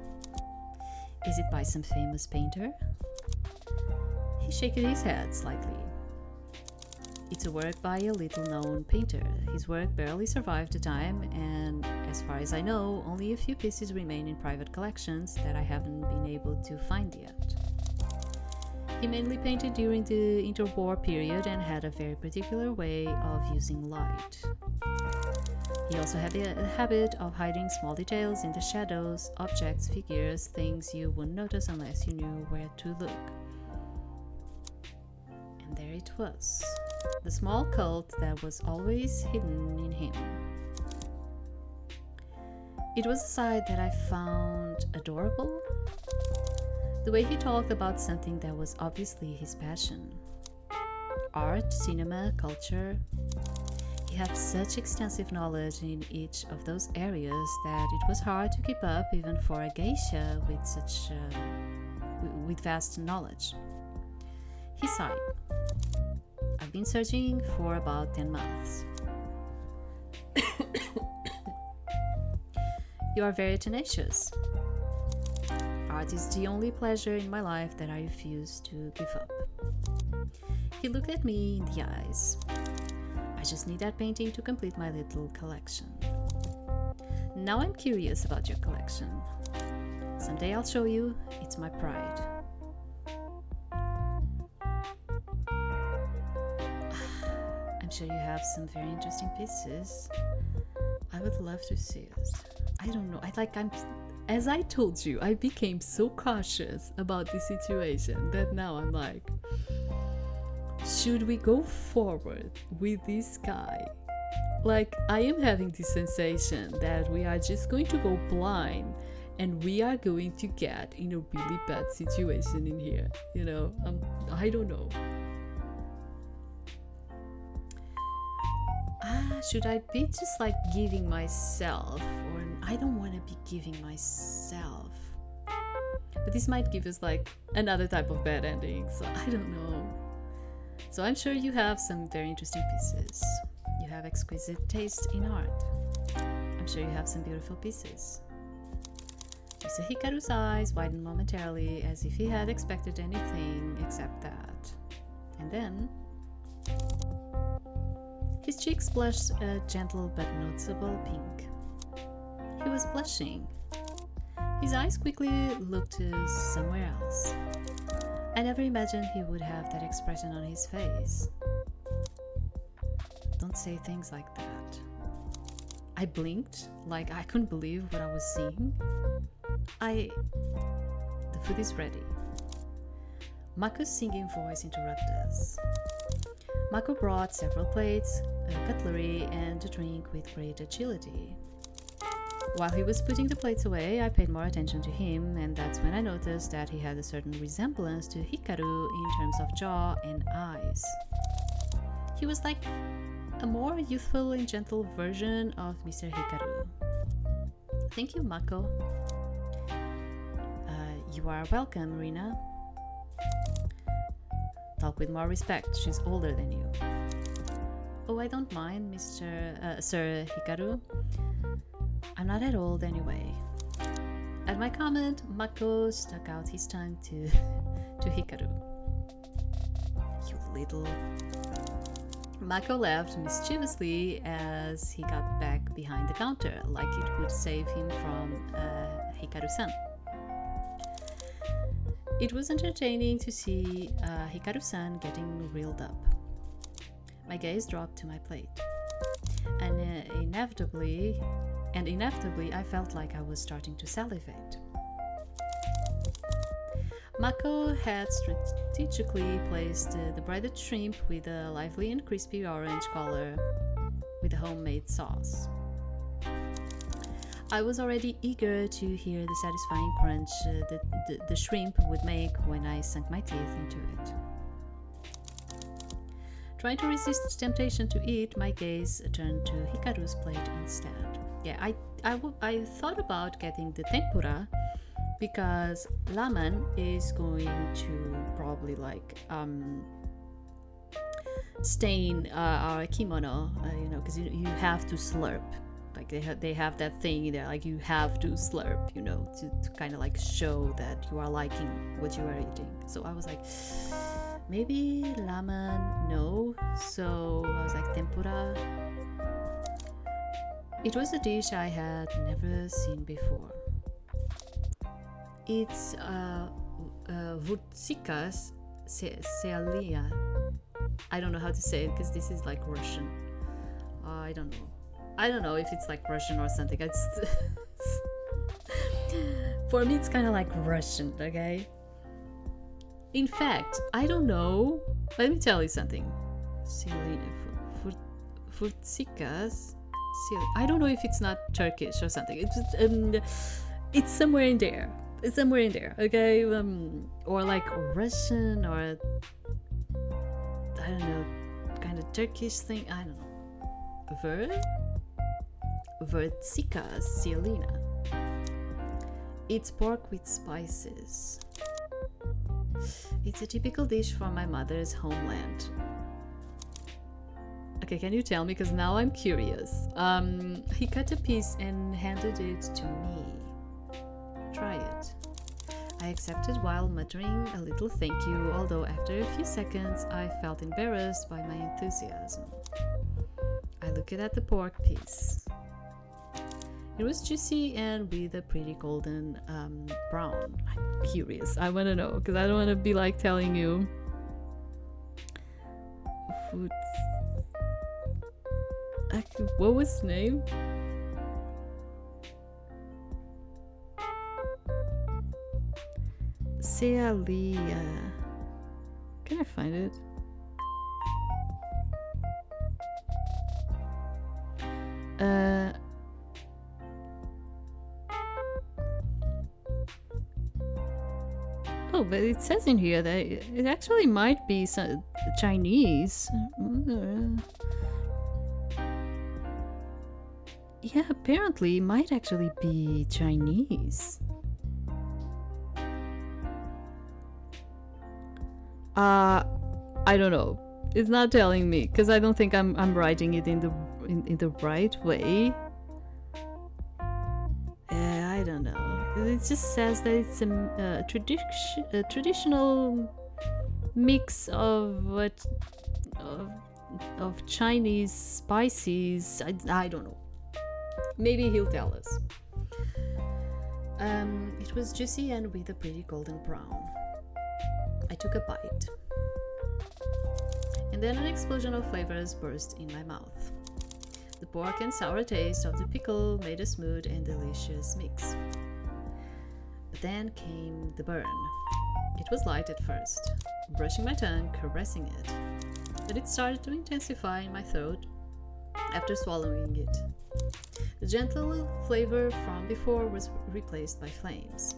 Is it by some famous painter? He shaking his head slightly. It's a work by a little-known painter. His work barely survived the time, and as far as I know, only a few pieces remain in private collections that I haven't been able to find yet. He mainly painted during the interwar period and had a very particular way of using light. He also had a habit of hiding small details in the shadows, objects, figures, things you wouldn't notice unless you knew where to look. And there it was, the small cult that was always hidden in him. It was a side that I found adorable. The way he talked about something that was obviously his passion. Art, cinema, culture. He had such extensive knowledge in each of those areas that it was hard to keep up even for a geisha with vast knowledge. He sighed. I've been searching for about 10 months. You are very tenacious. Art is the only pleasure in my life that I refuse to give up. He looked at me in the eyes. I just need that painting to complete my little collection. Now I'm curious about your collection. Someday I'll show you. It's my pride. I'm sure you have some very interesting pieces. I would love to see it. I don't know. As I told you, I became so cautious about the situation that now I'm like, should we go forward with this guy? Like, I am having the sensation that we are just going to go blind and we are going to get in a really bad situation in here. You know, I don't know. Should I be just like giving myself, or I don't want to be giving myself. But this might give us like another type of bad ending, so I don't know. So I'm sure you have some very interesting pieces. You have exquisite taste in art. I'm sure you have some beautiful pieces. Mr. Hikaru's eyes widened momentarily as if he had expected anything except that. And then his cheeks blushed a gentle but noticeable pink. He was blushing. His eyes quickly looked to somewhere else. I never imagined he would have that expression on his face. Don't say things like that. I blinked, like I couldn't believe what I was seeing. The food is ready. Mako's singing voice interrupted us. Mako brought several plates, cutlery and the drink with great agility. While he was putting the plates away, I paid more attention to him, and that's when I noticed that he had a certain resemblance to Hikaru in terms of jaw and eyes. He was like a more youthful and gentle version of Mr. Hikaru. Thank you, Mako. You are welcome, Rina. Talk with more respect. She's older than you. Oh, I don't mind, Sir Hikaru. I'm not that old anyway. At my comment, Mako stuck out his tongue to Hikaru. You little... Mako laughed mischievously as he got back behind the counter, like it would save him from Hikaru-san. It was entertaining to see Hikaru-san getting reeled up. My gaze dropped to my plate, and inevitably, I felt like I was starting to salivate. Mako had strategically placed the breaded shrimp with a lively and crispy orange color with a homemade sauce. I was already eager to hear the satisfying crunch the shrimp would make when I sunk my teeth into it. Trying to resist the temptation to eat, my gaze turned to Hikaru's plate instead. Yeah, I thought about getting the tempura because Laman is going to probably stain our kimono, because you have to slurp. Like they have that thing there, like you have to slurp, to kind of show that you are liking what you are eating. So I was like, maybe ramen, no. So I was like, tempura. It was a dish I had never seen before. It's vutsikas sealia. I don't know how to say it because this is like Russian. I don't know if it's like Russian or something. For me, it's kind of like Russian, okay? In fact, I don't know. Let me tell you something. Vutsikas. I don't know if it's not Turkish or something. It's somewhere in there. It's somewhere in there, okay? Or like Russian or I don't know, kind of Turkish thing. I don't know. Vutsikas Sialina. It's pork with spices. It's a typical dish from my mother's homeland. Okay, can you tell me? Because now I'm curious. He cut a piece and handed it to me. Try it. I accepted while muttering a little thank you, although after a few seconds I felt embarrassed by my enthusiasm. I looked at the pork piece. It was juicy and with a pretty golden brown. I'm curious. I want to know because I don't want to be like telling you. What was his name? Sealia. Can I find it? Oh, but it says in here that it actually might be some Chinese. Yeah, apparently it might actually be Chinese. I don't know. It's not telling me because I don't think I'm writing it in the right way. I don't know. It just says that it's a traditional mix of Chinese spices. I don't know. Maybe he'll tell us. It was juicy and with a pretty golden brown. I took a bite. And then an explosion of flavors burst in my mouth. The pork and sour taste of the pickle made a smooth and delicious mix. But then came the burn. It was light at first, brushing my tongue, caressing it. But it started to intensify in my throat after swallowing it. The gentle flavor from before was replaced by flames.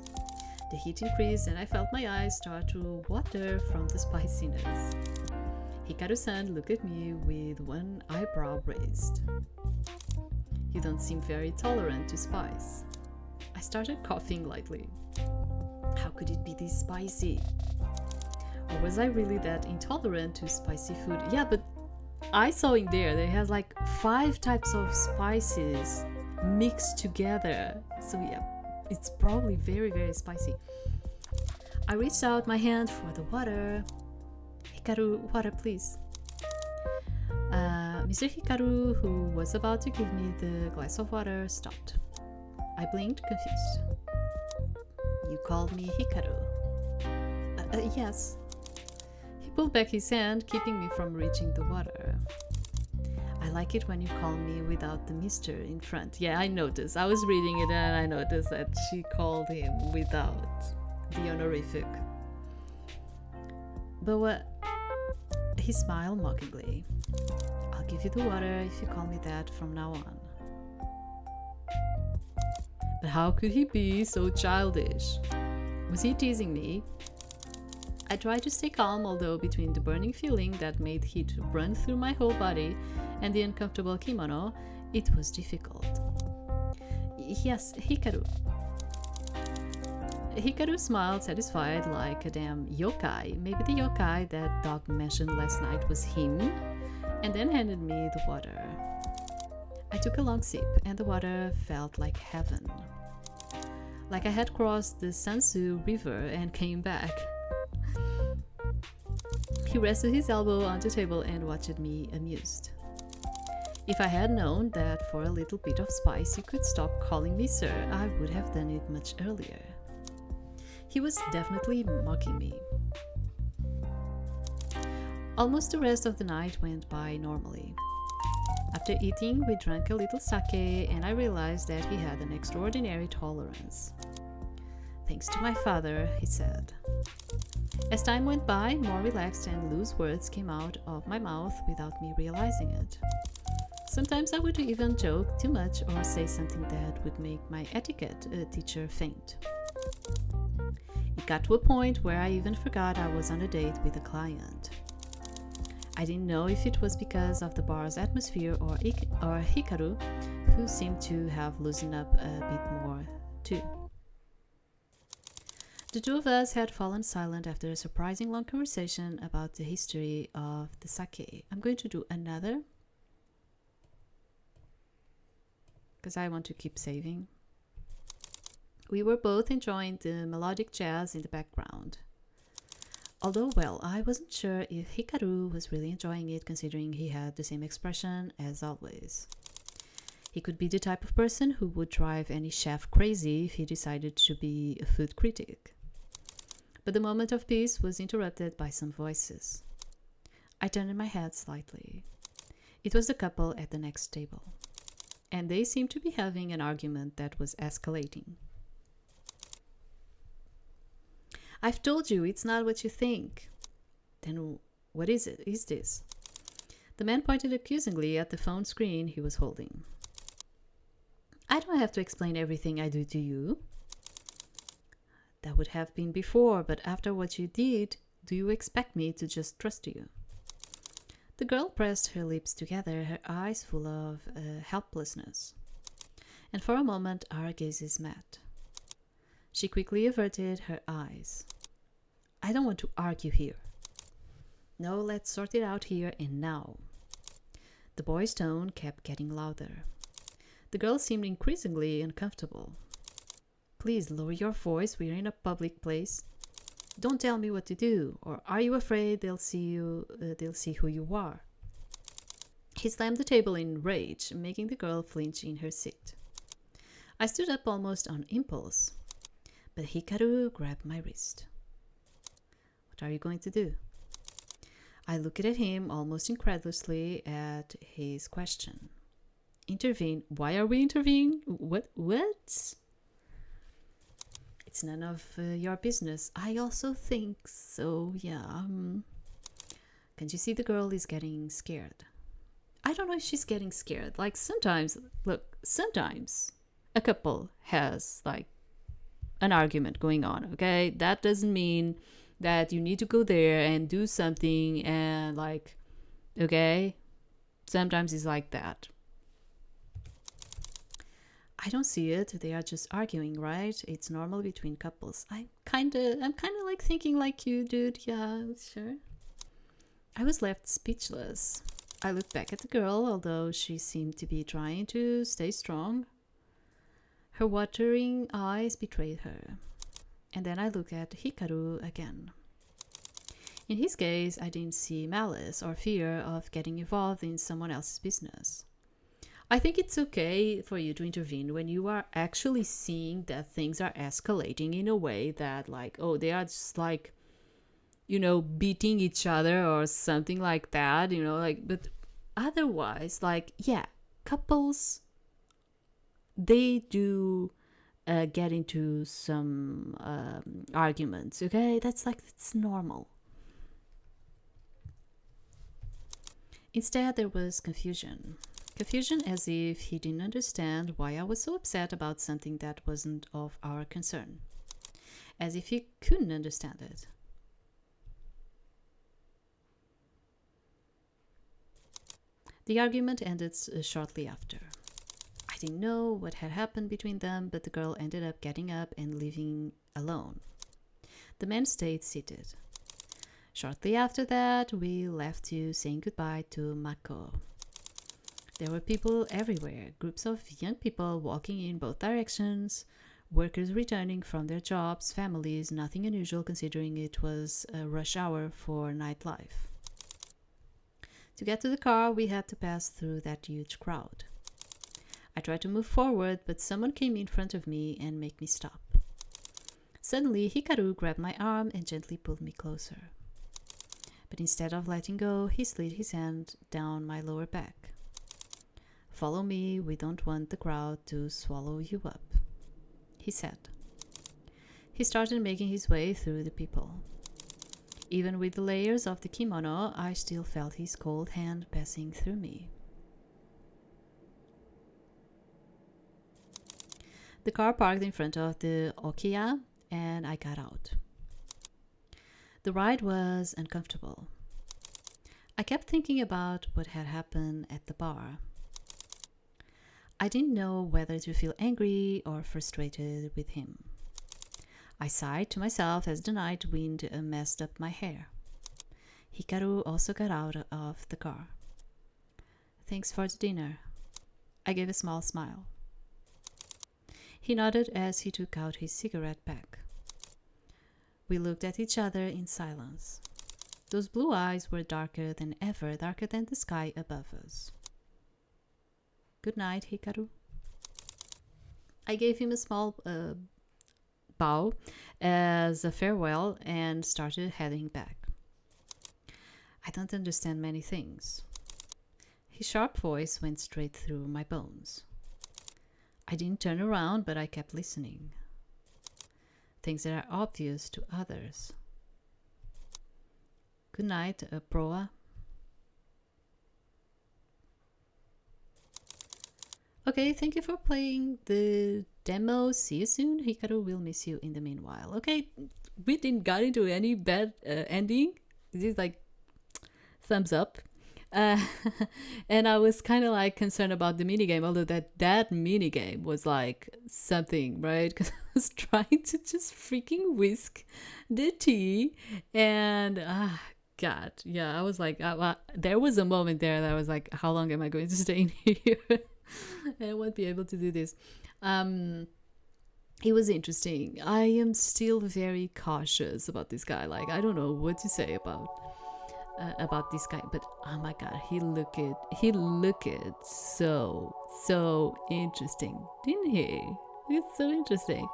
The heat increased and I felt my eyes start to water from the spiciness. Hikaru-san looked at me with one eyebrow raised. You don't seem very tolerant to spice. I started coughing lightly. How could it be this spicy? Or was I really that intolerant to spicy food? Yeah, but I saw in there that it has like 5 types of spices mixed together. So yeah, it's probably very, very spicy. I reached out my hand for the water. Hikaru, water please. Mr. Hikaru, who was about to give me the glass of water, stopped. I blinked, confused. You called me Hikaru? Yes. He pulled back his hand, keeping me from reaching the water. I like it when you call me without the mister in front. Yeah, I noticed. I was reading it and I noticed that she called him without the honorific. But what? He smiled mockingly. I'll give you the water if you call me that from now on. But how could he be so childish? Was he teasing me? I tried to stay calm, although between the burning feeling that made heat run through my whole body and the uncomfortable kimono, it was difficult. Yes, Hikaru. Hikaru smiled, satisfied, like a damn yokai. Maybe the yokai that Doc mentioned last night was him, and then handed me the water. I took a long sip, and the water felt like heaven. Like I had crossed the Sansu River and came back. He rested his elbow on the table and watched me amused. If I had known that for a little bit of spice you could stop calling me sir, I would have done it much earlier. He was definitely mocking me. Almost the rest of the night went by normally. After eating, we drank a little sake and I realized that he had an extraordinary tolerance. Thanks to my father, he said. As time went by, more relaxed and loose words came out of my mouth without me realizing it. Sometimes I would even joke too much or say something that would make my etiquette teacher faint. It got to a point where I even forgot I was on a date with a client. I didn't know if it was because of the bar's atmosphere or Hikaru, who seemed to have loosened up a bit more too. The two of us had fallen silent after a surprising long conversation about the history of the sake. I'm going to do another because I want to keep saving. We were both enjoying the melodic jazz in the background. Although, well, I wasn't sure if Hikaru was really enjoying it considering he had the same expression as always. He could be the type of person who would drive any chef crazy if he decided to be a food critic. But the moment of peace was interrupted by some voices. I turned my head slightly. It was the couple at the next table, and they seemed to be having an argument that was escalating. I've told you it's not what you think. Then what is it? Is this? The man pointed accusingly at the phone screen he was holding. I don't have to explain everything I do to you. That would have been before, but after what you did, do you expect me to just trust you? The girl pressed her lips together, her eyes full of helplessness. And for a moment our gazes met. She quickly averted her eyes. I don't want to argue here. No, let's sort it out here and now. The boy's tone kept getting louder. The girl seemed increasingly uncomfortable. Please lower your voice, we're in a public place. Don't tell me what to do, or are you afraid they'll see who you are? He slammed the table in rage, making the girl flinch in her seat. I stood up almost on impulse, but Hikaru grabbed my wrist. What are you going to do? I looked at him almost incredulously at his question. Intervene? Why are we intervening? What? It's none of your business. I also think so, yeah. Can't you see the girl is getting scared? I don't know if she's getting scared. Like sometimes, look, sometimes a couple has like an argument going on, okay? That doesn't mean that you need to go there and do something and like, okay? Sometimes it's like that. I don't see it. They are just arguing, right? It's normal between couples. I'm kinda like thinking like you, dude. Yeah, sure. I was left speechless. I looked back at the girl, although she seemed to be trying to stay strong. Her watering eyes betrayed her. And then I looked at Hikaru again. In his gaze, I didn't see malice or fear of getting involved in someone else's business. I think it's okay for you to intervene when you are actually seeing that things are escalating in a way that, like, oh, they are just like, beating each other or something like that, like, but otherwise, like, yeah, couples, they do get into some arguments, okay? That's normal. Instead, there was confusion. Confusion as if he didn't understand why I was so upset about something that wasn't of our concern. As if he couldn't understand it. The argument ended shortly after. I didn't know what had happened between them, but the girl ended up getting up and leaving alone. The man stayed seated. Shortly after that, we left you saying goodbye to Mako. There were people everywhere, groups of young people walking in both directions, workers returning from their jobs, families, nothing unusual considering it was a rush hour for nightlife. To get to the car, we had to pass through that huge crowd. I tried to move forward, but someone came in front of me and made me stop. Suddenly, Hikaru grabbed my arm and gently pulled me closer. But instead of letting go, he slid his hand down my lower back. Follow me, we don't want the crowd to swallow you up, he said. He started making his way through the people. Even with the layers of the kimono, I still felt his cold hand passing through me. The car parked in front of the Okiya, and I got out. The ride was uncomfortable. I kept thinking about what had happened at the bar. I didn't know whether to feel angry or frustrated with him. I sighed to myself as the night wind messed up my hair. Hikaru also got out of the car. Thanks for the dinner. I gave a small smile. He nodded as he took out his cigarette pack. We looked at each other in silence. Those blue eyes were darker than ever, darker than the sky above us. Good night, Hikaru. I gave him a small bow as a farewell and started heading back. I don't understand many things. His sharp voice went straight through my bones. I didn't turn around, but I kept listening. Things that are obvious to others. Good night, Proa. Okay, thank you for playing the demo. See you soon. Hikaru will miss you in the meanwhile. Okay, we didn't got into any bad ending. This is like thumbs up. And I was kind of like concerned about the minigame, although that minigame was like something, right? Because I was trying to just freaking whisk the tea and God, yeah, I was like, there was a moment there that I was like, how long am I going to stay in here? I won't be able to do this. It was interesting. I am still very cautious about this guy. Like, I don't know what to say about this guy, but oh my god, he looked so interesting, didn't he? It's so interesting.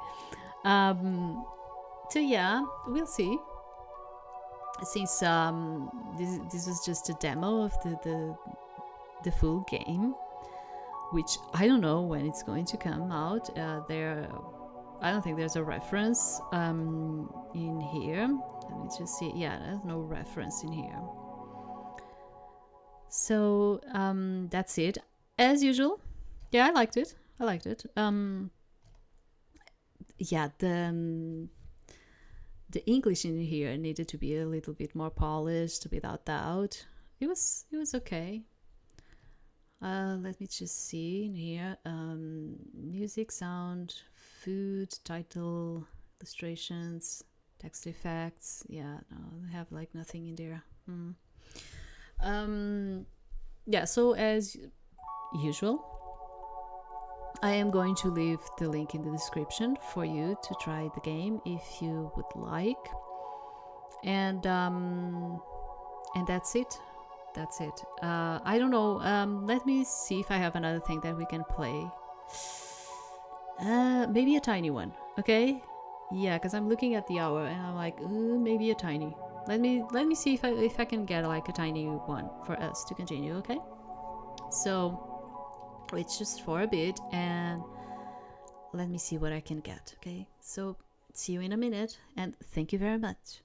So yeah, we'll see. Since this was just a demo of the full game, which I don't know when it's going to come out. I don't think there's a reference in here. Let me just see. Yeah, there's no reference in here. So that's it. As usual, yeah, I liked it. I liked it. Yeah, the English in here needed to be a little bit more polished, without doubt. It was okay. Let me just see in here. Music, sound, food, title, illustrations, text effects. Yeah, no, I have like nothing in there. Yeah, so as usual, I am going to leave the link in the description for you to try the game if you would like. And that's it. That's it. I don't know. Let me see if I have another thing that we can play. Maybe a tiny one. Okay. Yeah, because I'm looking at the hour and I'm like, ooh, maybe a tiny. Let me see if I can get like a tiny one for us to continue. Okay. So it's just for a bit, and let me see what I can get. Okay. So see you in a minute, and thank you very much.